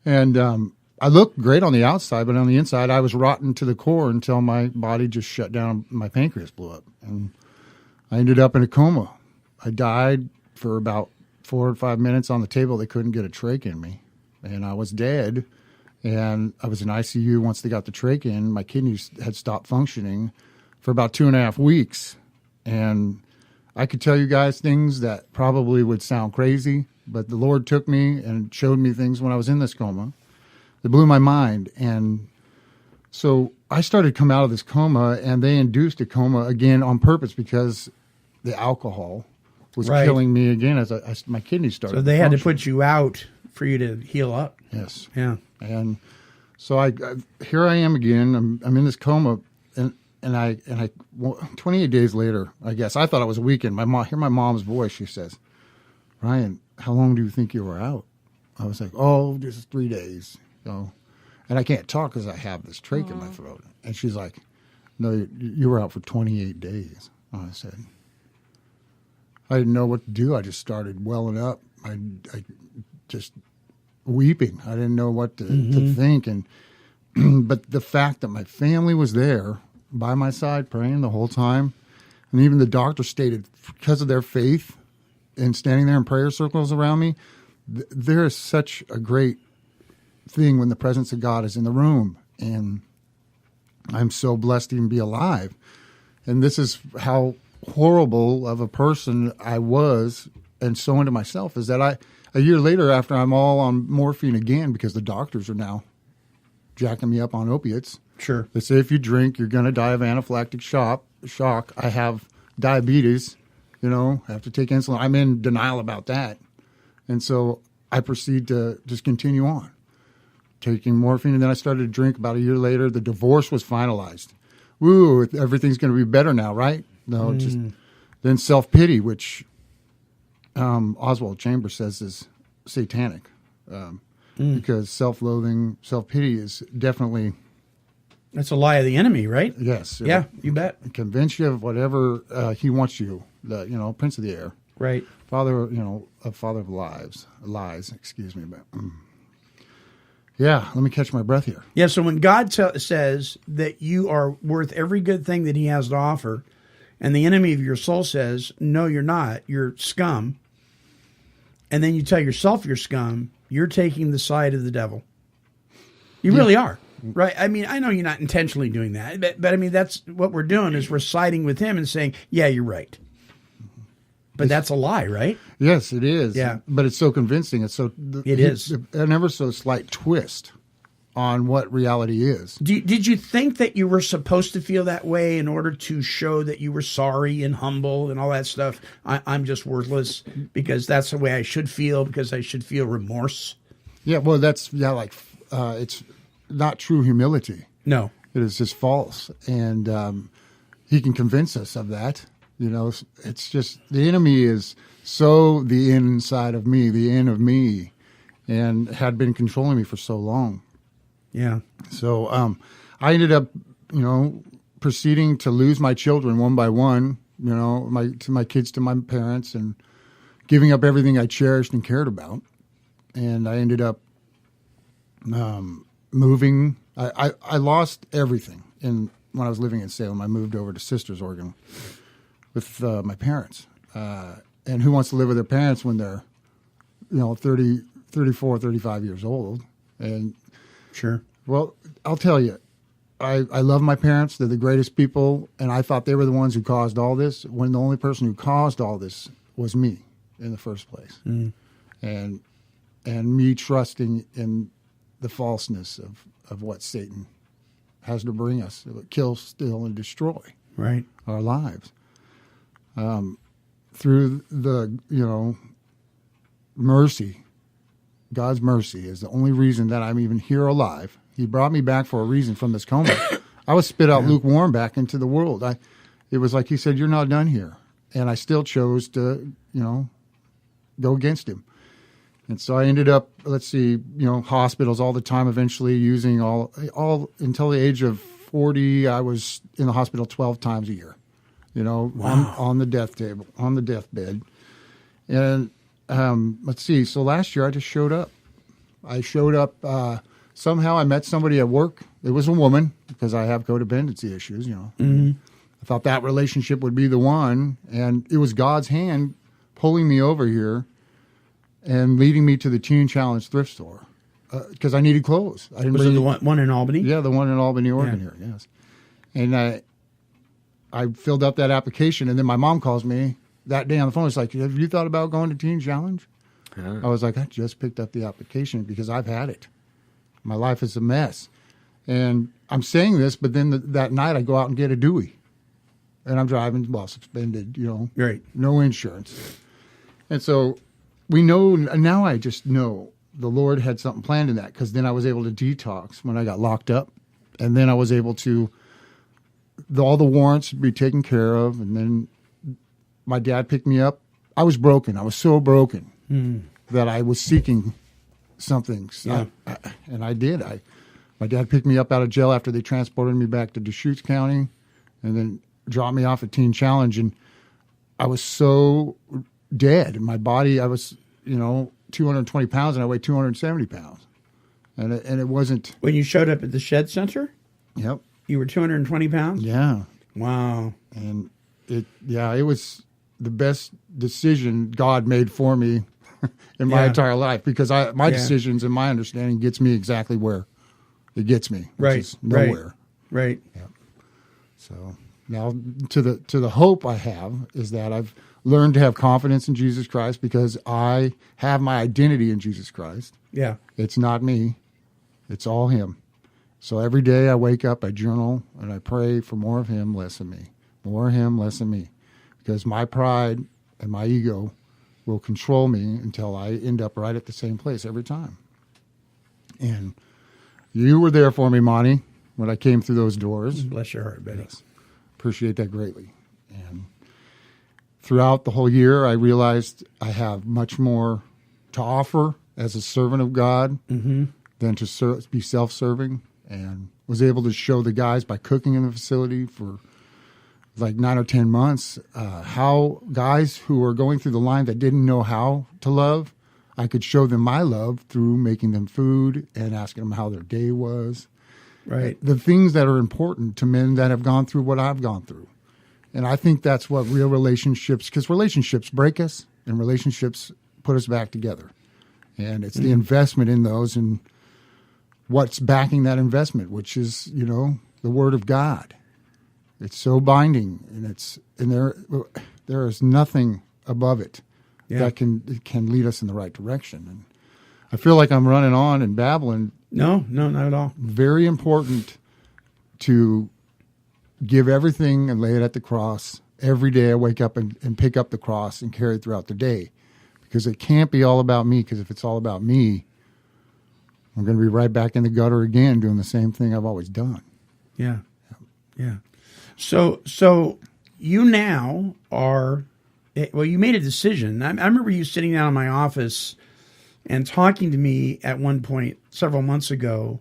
and I looked great on the outside, but on the inside, I was rotten to the core until my body just shut down. My pancreas blew up, and I ended up in a coma. I died for about 4 or 5 minutes on the table. They couldn't get a trach in me, and I was dead. And I was in ICU once they got the trach in. My kidneys had stopped functioning for about 2.5 weeks. And I could tell you guys things that probably would sound crazy, but the Lord took me and showed me things when I was in this coma. It blew my mind. And so I started to come out of this coma, and they induced a coma again on purpose because the alcohol was killing me again as my kidneys started. So they had to put you out for you to heal up. Yes. Yeah. And so here I am again. I'm in this coma, and 28 days later, I guess I thought it was a weekend. Hear my mom's voice. She says, "Ryan, how long do you think you were out?" I was like, "Oh, just 3 days." And I can't talk because I have this trach in my throat. And she's like, "No, you were out for 28 days." I said, I didn't know what to do. I just started welling up. I just weeping. I didn't know what to think. And but the fact that my family was there by my side praying the whole time, and even the doctor stated because of their faith and standing there in prayer circles around me, there is such a great thing when the presence of God is in the room. And I'm so blessed to even be alive. And this is how horrible of a person I was and so into myself is that a year later, after I'm all on morphine again, because the doctors are now jacking me up on opiates. Sure. They say if you drink, you're going to die of anaphylactic shock. I have diabetes, I have to take insulin. I'm in denial about that. And so I proceed to just continue on taking morphine. And then I started to drink about a year later. The divorce was finalized. Woo, everything's going to be better now, right? No, just then self-pity, which Oswald Chambers says is satanic because self-loathing, self-pity is definitely... That's a lie of the enemy, right? Yes. Yeah, you bet. Convince you of whatever he wants you, prince of the air. Right. Father of lies, excuse me. But, yeah, let me catch my breath here. Yeah, so when God says that you are worth every good thing that he has to offer, and the enemy of your soul says, no, you're not, you're scum, and then you tell yourself you're scum, you're taking the side of the devil. You really are. Right. I mean, I know you're not intentionally doing that, but I mean, that's what we're doing is we're siding with him and saying, yeah, you're right. But that's a lie, right? Yes, it is. Yeah. But it's so convincing. It's so It is. An ever so slight twist on what reality is. Did you think that you were supposed to feel that way in order to show that you were sorry and humble and all that stuff? I'm just worthless because that's the way I should feel, because I should feel remorse. Yeah, well, that's it's not true humility. No. It is just false. And he can convince us of that. You know, it's just the enemy is so the inside of me, the in of me, and had been controlling me for so long. Yeah. So I ended up, proceeding to lose my children one by one, my kids to my parents, and giving up everything I cherished and cared about. And I ended up moving. I lost everything when I was living in Salem. I moved over to Sisters, Oregon, with my parents. And who wants to live with their parents when they're, 30, 34, 35 years old? And sure. Well, I'll tell you, I love my parents. They're the greatest people. And I thought they were the ones who caused all this, when the only person who caused all this was me in the first place. Mm. And me trusting in the falseness of what Satan has to bring us, kill, steal, and destroy our lives. Through the, mercy, God's mercy is the only reason that I'm even here alive. He brought me back for a reason from this coma. I was spit out lukewarm back into the world. It was like he said, you're not done here. And I still chose to, go against him. And so I ended up, hospitals all the time, eventually using all until the age of 40, I was in the hospital 12 times a year, on the death table, on the deathbed. And so last year I just showed up. Somehow I met somebody at work. It was a woman, because I have codependency issues, Mm-hmm. I thought that relationship would be the one, and it was God's hand pulling me over here and leading me to the Teen Challenge thrift store because I needed clothes. I didn't. Was it the one in Albany? Yeah, the one in Albany, Oregon. Here, yes. And I filled up that application, and then my mom calls me that day on the phone. It's like, have you thought about going to Teen Challenge? I was like, I just picked up the application because I've had it. My life is a mess. And I'm saying this, but then that night I go out and get a Dewey. And I'm driving, suspended, Right. No insurance. And so we know, now I just know the Lord had something planned in that, because then I was able to detox when I got locked up. And then I was able to, all the warrants be taken care of. And then my dad picked me up. I was broken. I was so broken that I was seeking something. Yeah. And I did. My dad picked me up out of jail after they transported me back to Deschutes County, and then dropped me off at Teen Challenge. And I was so dead. My body, I was, 220 pounds, and I weighed 270 pounds. And it wasn't. When you showed up at the Shed Center? Yep. You were 220 pounds? Yeah. Wow. And it was the best decision God made for me in my entire life, because my decisions and my understanding gets me exactly where it gets me, which is nowhere. Right. Yeah. So now to the hope I have is that I've learned to have confidence in Jesus Christ, because I have my identity in Jesus Christ. Yeah. It's not me. It's all him. So every day I wake up, I journal, and I pray for more of him, less of me. More of him, less of me. Because my pride and my ego will control me until I end up right at the same place every time. And you were there for me, Monty, when I came through those doors. Bless your heart, Betty. Yes. Appreciate that greatly. And throughout the whole year, I realized I have much more to offer as a servant of God than to be self-serving, and was able to show the guys by cooking in the facility for like 9 or 10 months, how guys who were going through the line that didn't know how to love, I could show them my love through making them food and asking them how their day was. Right. The things that are important to men that have gone through what I've gone through. And I think that's what real relationships, because relationships break us and relationships put us back together. And it's the investment in those. And what's backing that investment, which is, the Word of God. It's so binding, and there is nothing above it that can lead us in the right direction. And I feel like I'm running on and babbling. No, not at all. Very important to give everything and lay it at the cross. Every day I wake up and pick up the cross and carry it throughout the day, because it can't be all about me, because if it's all about me, I'm going to be right back in the gutter again doing the same thing I've always done. Yeah. So you now are, you made a decision. I remember you sitting down in my office and talking to me at one point several months ago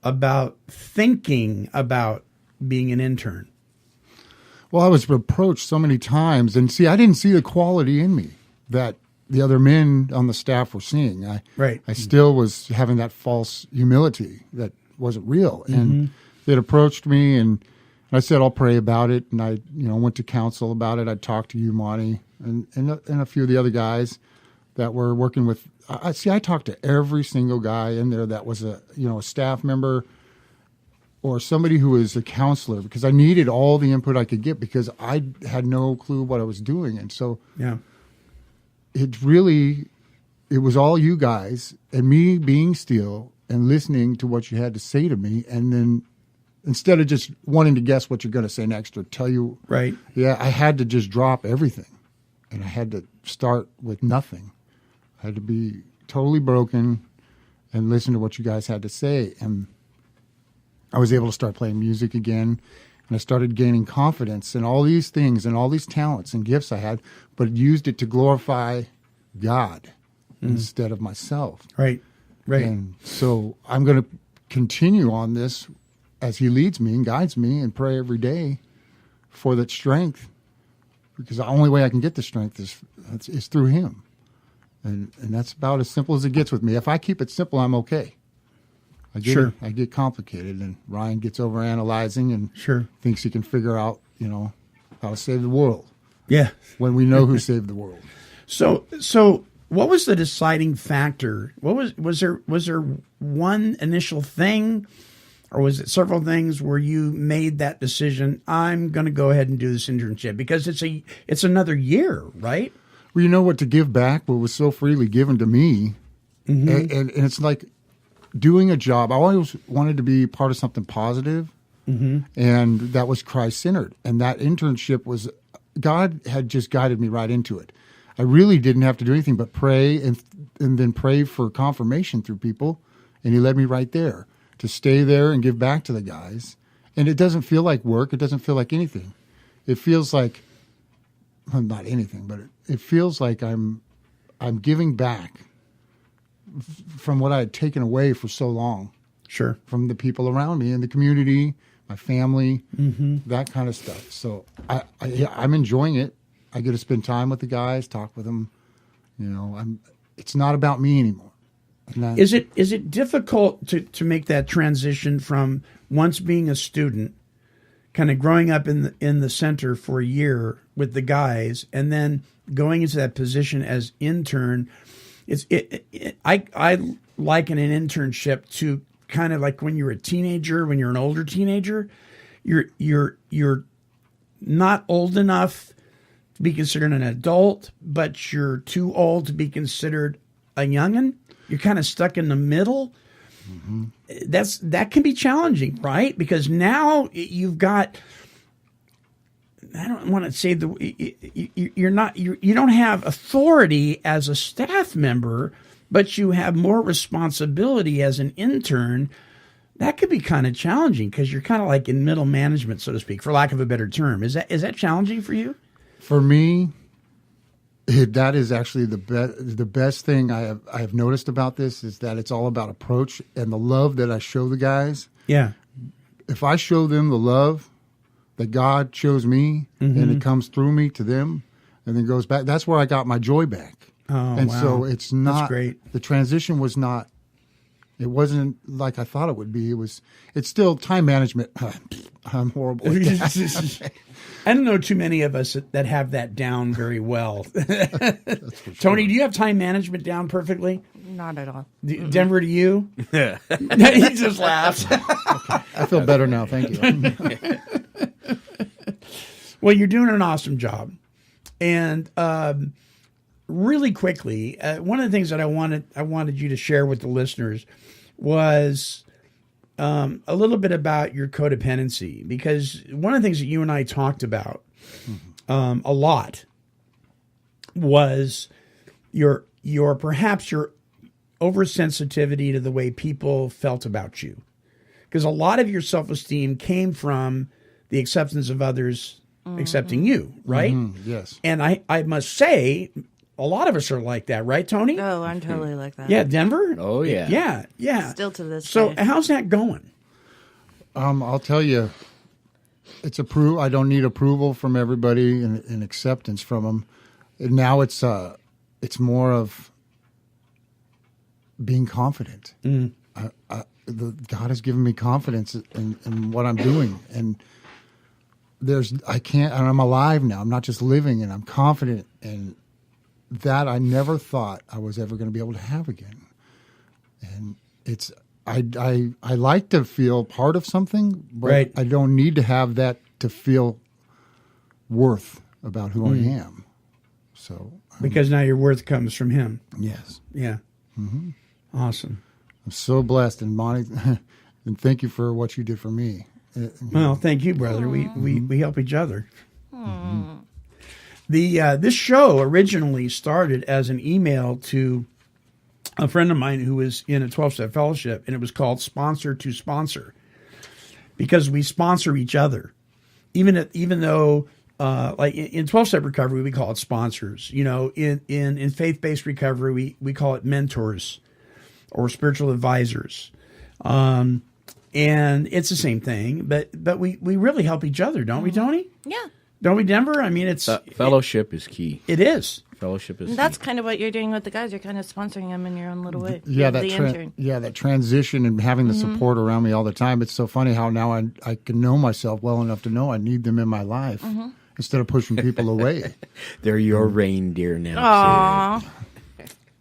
about thinking about being an intern. Well, I was approached so many times, and I didn't see the quality in me that the other men on the staff were seeing. I still was having that false humility that wasn't real. And they'd approached me, and I said, I'll pray about it. And I, went to counsel about it. I talked to you, Monty, and a few of the other guys that were working with. I talked to every single guy in there that was a staff member or somebody who was a counselor, because I needed all the input I could get, because I had no clue what I was doing. And so it was all you guys and me being still and listening to what you had to say to me. And then instead of just wanting to guess what you're going to say next or tell you, I had to just drop everything, and I had to start with nothing. I had to be totally broken and listen to what you guys had to say. And I was able to start playing music again, and I started gaining confidence in all these things and all these talents and gifts I had, but used it to glorify God instead of myself. Right. And so I'm going to continue on this as he leads me and guides me, and pray every day for that strength, because the only way I can get the strength is through him. And that's about as simple as it gets with me. If I keep it simple, I'm okay. I get complicated, and Ryan gets over analyzing and thinks he can figure out, how to save the world. Yeah. When we know who saved the world. So what was the deciding factor? Was there one initial thing, or was it several things where you made that decision? I'm going to go ahead and do this internship because it's another year, right? Well, you know what? To give back what was so freely given to me, and it's like doing a job. I always wanted to be part of something positive, and that was Christ-centered. And that internship was, God had just guided me right into it. I really didn't have to do anything but pray and then pray for confirmation through people, and he led me right there to stay there and give back to the guys. And it doesn't feel like work. It doesn't feel like anything. It feels like, well, not anything, but it feels like I'm giving back from what I had taken away for so long. Sure. From the people around me in the community, my family, that kind of stuff. So I'm enjoying it. I get to spend time with the guys, talk with them. It's not about me anymore. Is it difficult to make that transition from once being a student, kind of growing up in the center for a year with the guys, and then going into that position as intern? I liken an internship to kind of like when you're a teenager, when you're an older teenager, you're not old enough to be considered an adult, but you're too old to be considered a youngin'. You're kind of stuck in the middle. That can be challenging, right? Because now you've got, I don't want to say you don't have authority as a staff member, but you have more responsibility as an intern. That could be kind of challenging because you're kind of like in middle management, so to speak, for lack of a better term. Is that challenging for you? For me, that is actually the best thing I have noticed about this is that it's all about approach and the love that I show the guys. Yeah. If I show them the love that God shows me, and it comes through me to them, and then goes back, that's where I got my joy back. Oh, and wow. so it's not That's great. The transition was not It wasn't like I thought it would be. It's still time management. I'm horrible at that. I don't know too many of us that have that down very well. Tony, do you have time management down perfectly? Not at all. Denver, to you? He just laughs. I feel better now. Thank you. Well, you're doing an awesome job. And really quickly, one of the things that I wanted you to share with the listeners was a little bit about your codependency, because one of the things that you and I talked about a lot was your perhaps your oversensitivity to the way people felt about you, because a lot of your self-esteem came from the acceptance of others accepting you, right? Yes. And I must say, a lot of us are like that, right, Tony? Oh, I'm totally like that. Yeah, Denver? Oh, yeah. Yeah. Still to this So day. how's that going? I'll tell you, it's I don't need approval from everybody and acceptance from them. And now it's more of being confident. God has given me confidence in what I'm doing, and I'm alive now. I'm not just living, and I'm confident, and that I never thought I was ever going to be able to have again. And I like to feel part of something, but Right. I don't need to have that to feel worth about who I am. So Because now your worth comes from him. yes, Yeah. Awesome. I'm so blessed, and Monty, and thank you for what you did for me. Well, thank you, brother. We help each other. This show originally started as an email to a friend of mine who was in a 12-step fellowship, and it was called Sponsor to Sponsor, because we sponsor each other. Even though like in 12-step recovery, we call it sponsors. You know, in faith-based recovery, we call it mentors or spiritual advisors. And it's the same thing, but we really help each other, don't we, Tony? Yeah. Don't we, Denver? I mean, it's Fellowship is key. it is. Fellowship is That's key. kind of what you're doing with the guys. You're kind of sponsoring them in your own little way. Yeah, The intern. that transition and having the support around me all the time. It's so funny how now I can know myself well enough to know I need them in my life instead of pushing people away. They're your reindeer now. Aww.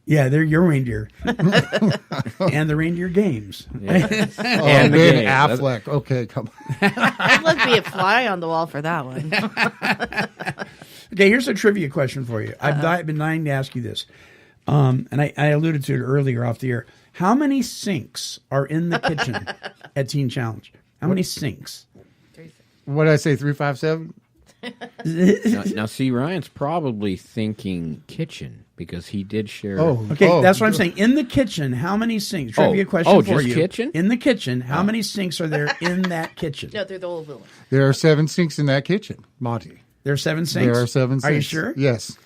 Yeah, they're your reindeer, and the reindeer games. Yes. Oh, And the Ben game. Affleck. Okay, come on. I'd like to be a fly on the wall for that one. Okay, here's a trivia question for you. I've been dying to ask you this, and I alluded to it earlier off the air. How many sinks are in the kitchen at Teen Challenge? How many sinks? What did I say? 357. Now, see, Ryan's probably thinking kitchen because he did share. Okay, that's what I'm saying. In the kitchen, how many sinks? Trivia question for just you. kitchen? In the kitchen, how many sinks are there in that kitchen? No, through the whole building. There are 7 sinks in that kitchen, Monty. There are 7 sinks? There are 7 sinks. Are you sure? Yes.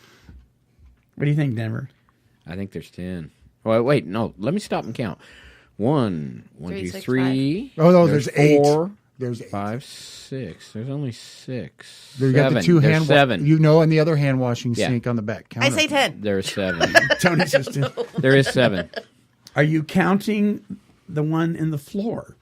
What do you think, Denver? I think there's 10. Well, wait, no. Let me stop and count. 1, 3, 2, 6, 3. Oh, no, there's 8. 4. There's 8. 5, 6. There's only 6. There you got the 2 There's hand 7. and the other hand washing Yeah. sink on the back counter. I say 10. There's 7. Tony's just There is 7. Are you counting the one in the floor?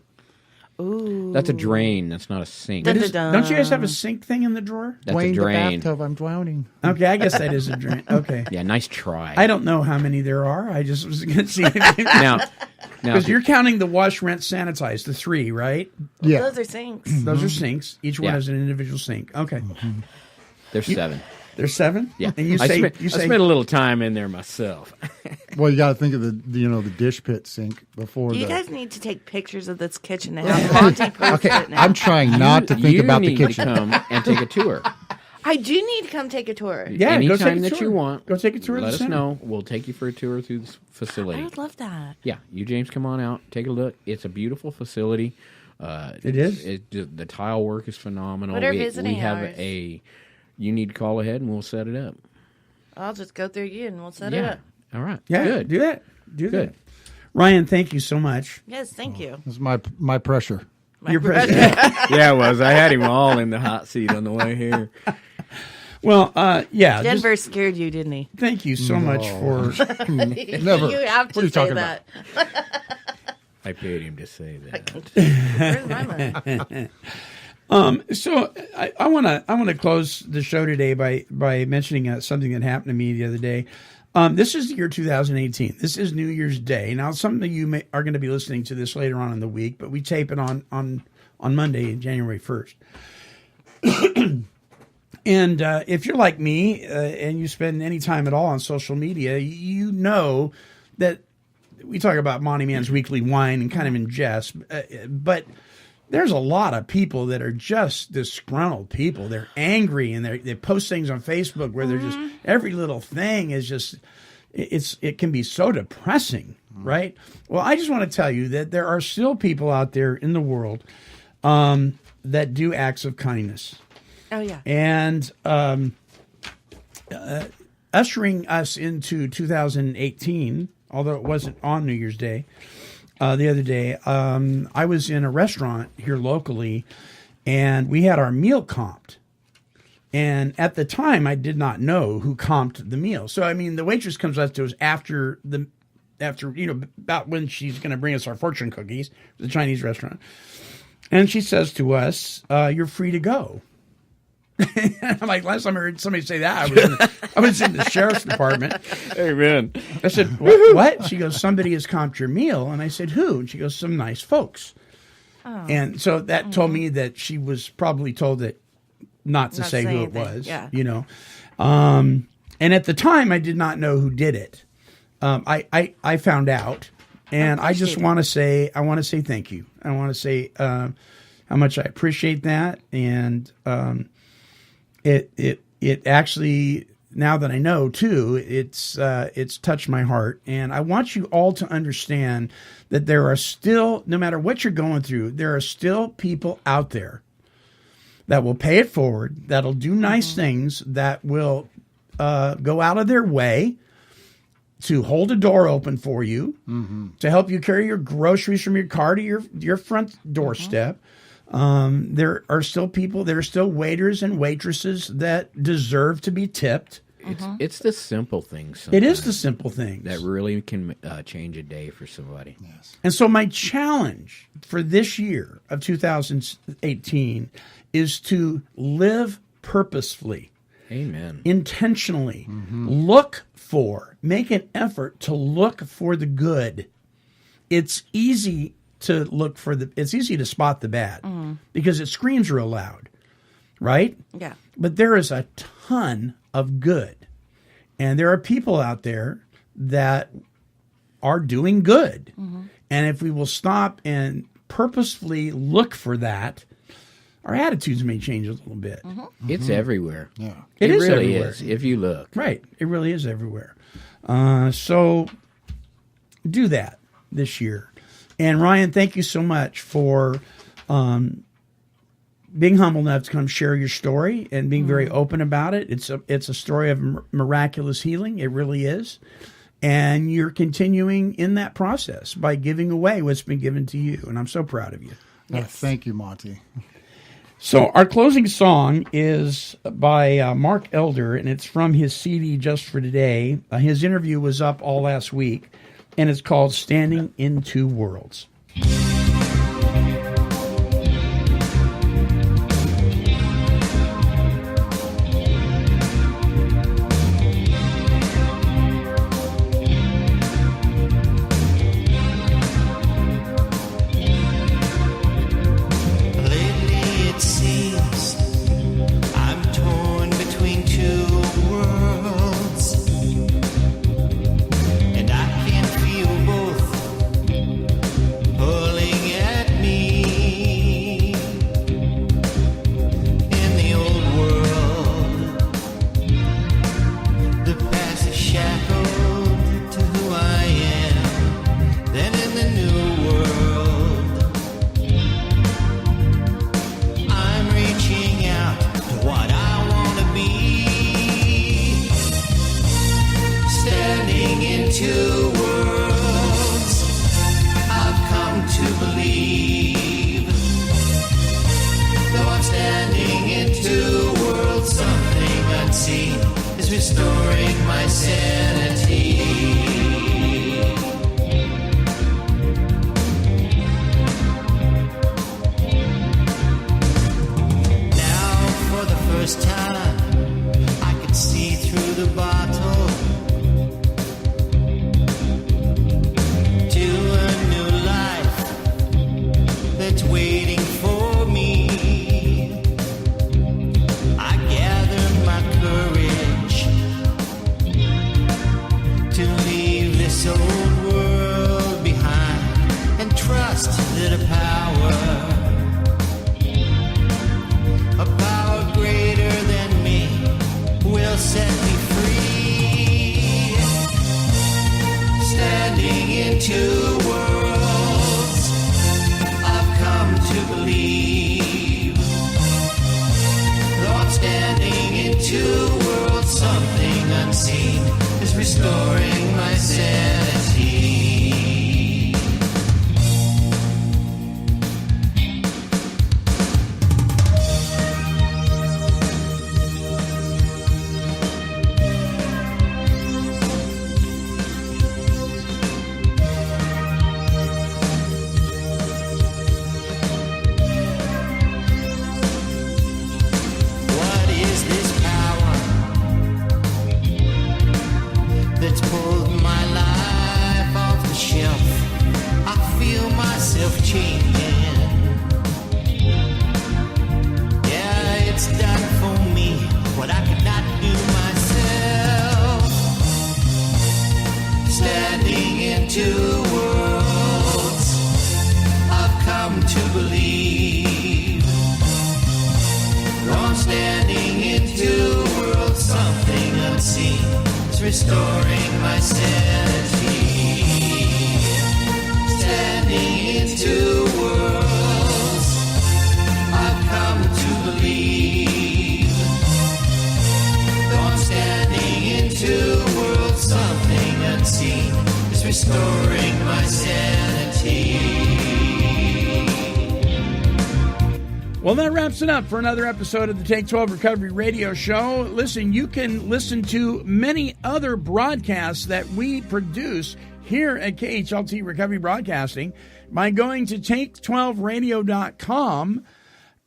Ooh. That's a drain. That's not a sink. Dun, Don't dun, you guys have a sink thing in the drawer? That's Dwayne, a drain. the bathtub, I'm drowning. Okay, I guess that is a drain. Okay. Yeah, nice try. I don't know how many there are. I just was going to see. now, Because you're counting the wash, rinse, sanitize, the 3, right? Yeah. Those are sinks. Those are sinks. Each one Yeah. has an individual sink. Okay. there's 7. There's 7? Yeah, And you I say, spent a little time in there myself. Well, you got to think of the dish pit sink before You the. guys need to take pictures of this kitchen and have Monty post Okay, it now. I'm trying not to think you about the need kitchen. to come and take a tour. I do need to come take a tour. Yeah, go take a Anytime that tour. you want. Go take a tour of Let the us center. know. We'll take you for a tour through the facility. I would love that. Yeah, you, James, come on out. Take a look. It's a beautiful facility. It is? The tile work is phenomenal. What are visiting we have hours? You need to call ahead and we'll set it up. I'll just go through you and we'll set it Yeah. up. All right. Yeah, Good. do that. Do Good. that. Ryan, thank you so much. Yes, thank you. This is my pressure. Your president. Yeah, it was. I had him all in the hot seat on the way here. Well, yeah. just Denver scared you, didn't he? thank you so much for. Never. You have What to are you say talking that. I paid him to say that. Where's my money? So I want to close the show today by mentioning something that happened to me the other day. This is the year 2018. This is New Year's Day. Now, some of you are going to be listening to this later on in the week, but we tape it on Monday, January 1st. And if you're like me and you spend any time at all on social media, you know that we talk about Monty Man's Weekly Wine and kind of in jest, but there's a lot of people that are just disgruntled people. They're angry and they post things on Facebook where they're just, every little thing is just, it can be so depressing, right? Well, I just want to tell you that there are still people out there in the world that do acts of kindness. Oh, yeah. And ushering us into 2018, although it wasn't on New Year's Day, the other day, I was in a restaurant here locally, and we had our meal comped. And at the time, I did not know who comped the meal. So, I mean, the waitress comes up to us after about when she's going to bring us our fortune cookies, the Chinese restaurant. And she says to us, "You're free to go." I'm like, last time I heard somebody say that, I was in the sheriff's department. Amen. I said, what? She goes, "Somebody has comped your meal." And I said, "Who?" And she goes, "Some nice folks." Oh. And so that told me that she was probably told that not to say who it was, and at the time, I did not know who did it. I found out, and I just want to say, thank you. I want to say how much I appreciate that, and it actually, now that I know too, it's touched my heart, and I want you all to understand that there are still, no matter what you're going through, there are still people out there that will pay it forward, that'll do nice things, that will go out of their way to hold a door open for you, to help you carry your groceries from your car to your front doorstep. There are still people, there are still waiters and waitresses that deserve to be tipped. It's the simple things. It is the simple things that really can change a day for somebody. Yes. And so my challenge for this year of 2018 is to live purposefully. Amen. Intentionally. Make an effort to look for the good. It's easy to it's easy to spot the bad because it screams real loud, right? Yeah. But there is a ton of good. And there are people out there that are doing good. And if we will stop and purposefully look for that, our attitudes may change a little bit. It's everywhere. Yeah. It is really everywhere. is, if you look. Right. It really is everywhere. So do that this year. And Ryan, thank you so much for being humble enough to come share your story and being very open about it. It's a story of miraculous healing. It really is. And you're continuing in that process by giving away what's been given to you. And I'm so proud of you. Thank you, Monty. So our closing song is by Mark Elder, and it's from his CD Just for Today. His interview was up all last week, and it's called Standing in Two Worlds. And I can feel both pulling it a power greater than me will set me free? Standing in two worlds, I've come to believe. Though I'm standing in two worlds, something unseen is restoring my sanity. Restoring my sanity. Standing in two worlds, I've come to believe. Though I'm standing in two worlds, something unseen is restoring my sanity. Well, that wraps it up for another episode of the Take 12 Recovery Radio Show. Listen, you can listen to many other broadcasts that we produce here at KHLT Recovery Broadcasting by going to take12radio.com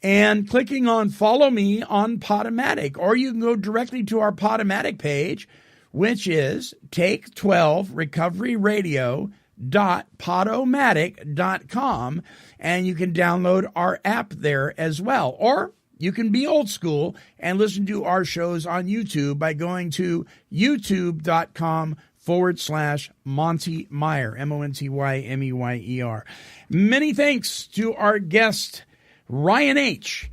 and clicking on Follow Me on Podomatic. Or you can go directly to our Podomatic page, which is take12recoveryradio.podomatic.com, and you can download our app there as well. Or you can be old school and listen to our shows on YouTube by going to youtube.com/Monty Meyer, MontyMeyer. Many thanks to our guest, Ryan H.,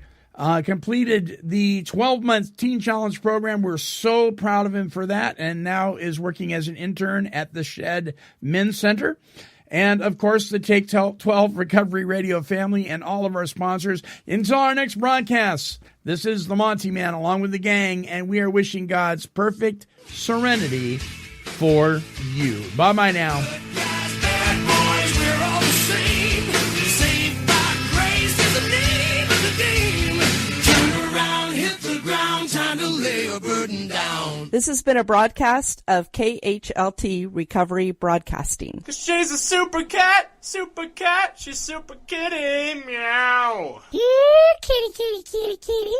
completed the 12-month Teen Challenge program. We're so proud of him for that, and now is working as an intern at the Shed Men's Center. And, of course, the Take 12 Recovery Radio family and all of our sponsors. Until our next broadcast, this is the Monty Man along with the gang, and we are wishing God's perfect serenity for you. Bye-bye now. This has been a broadcast of KHLT Recovery Broadcasting. 'Cause she's a super cat, she's super kitty, meow. Here, kitty, kitty, kitty, kitty.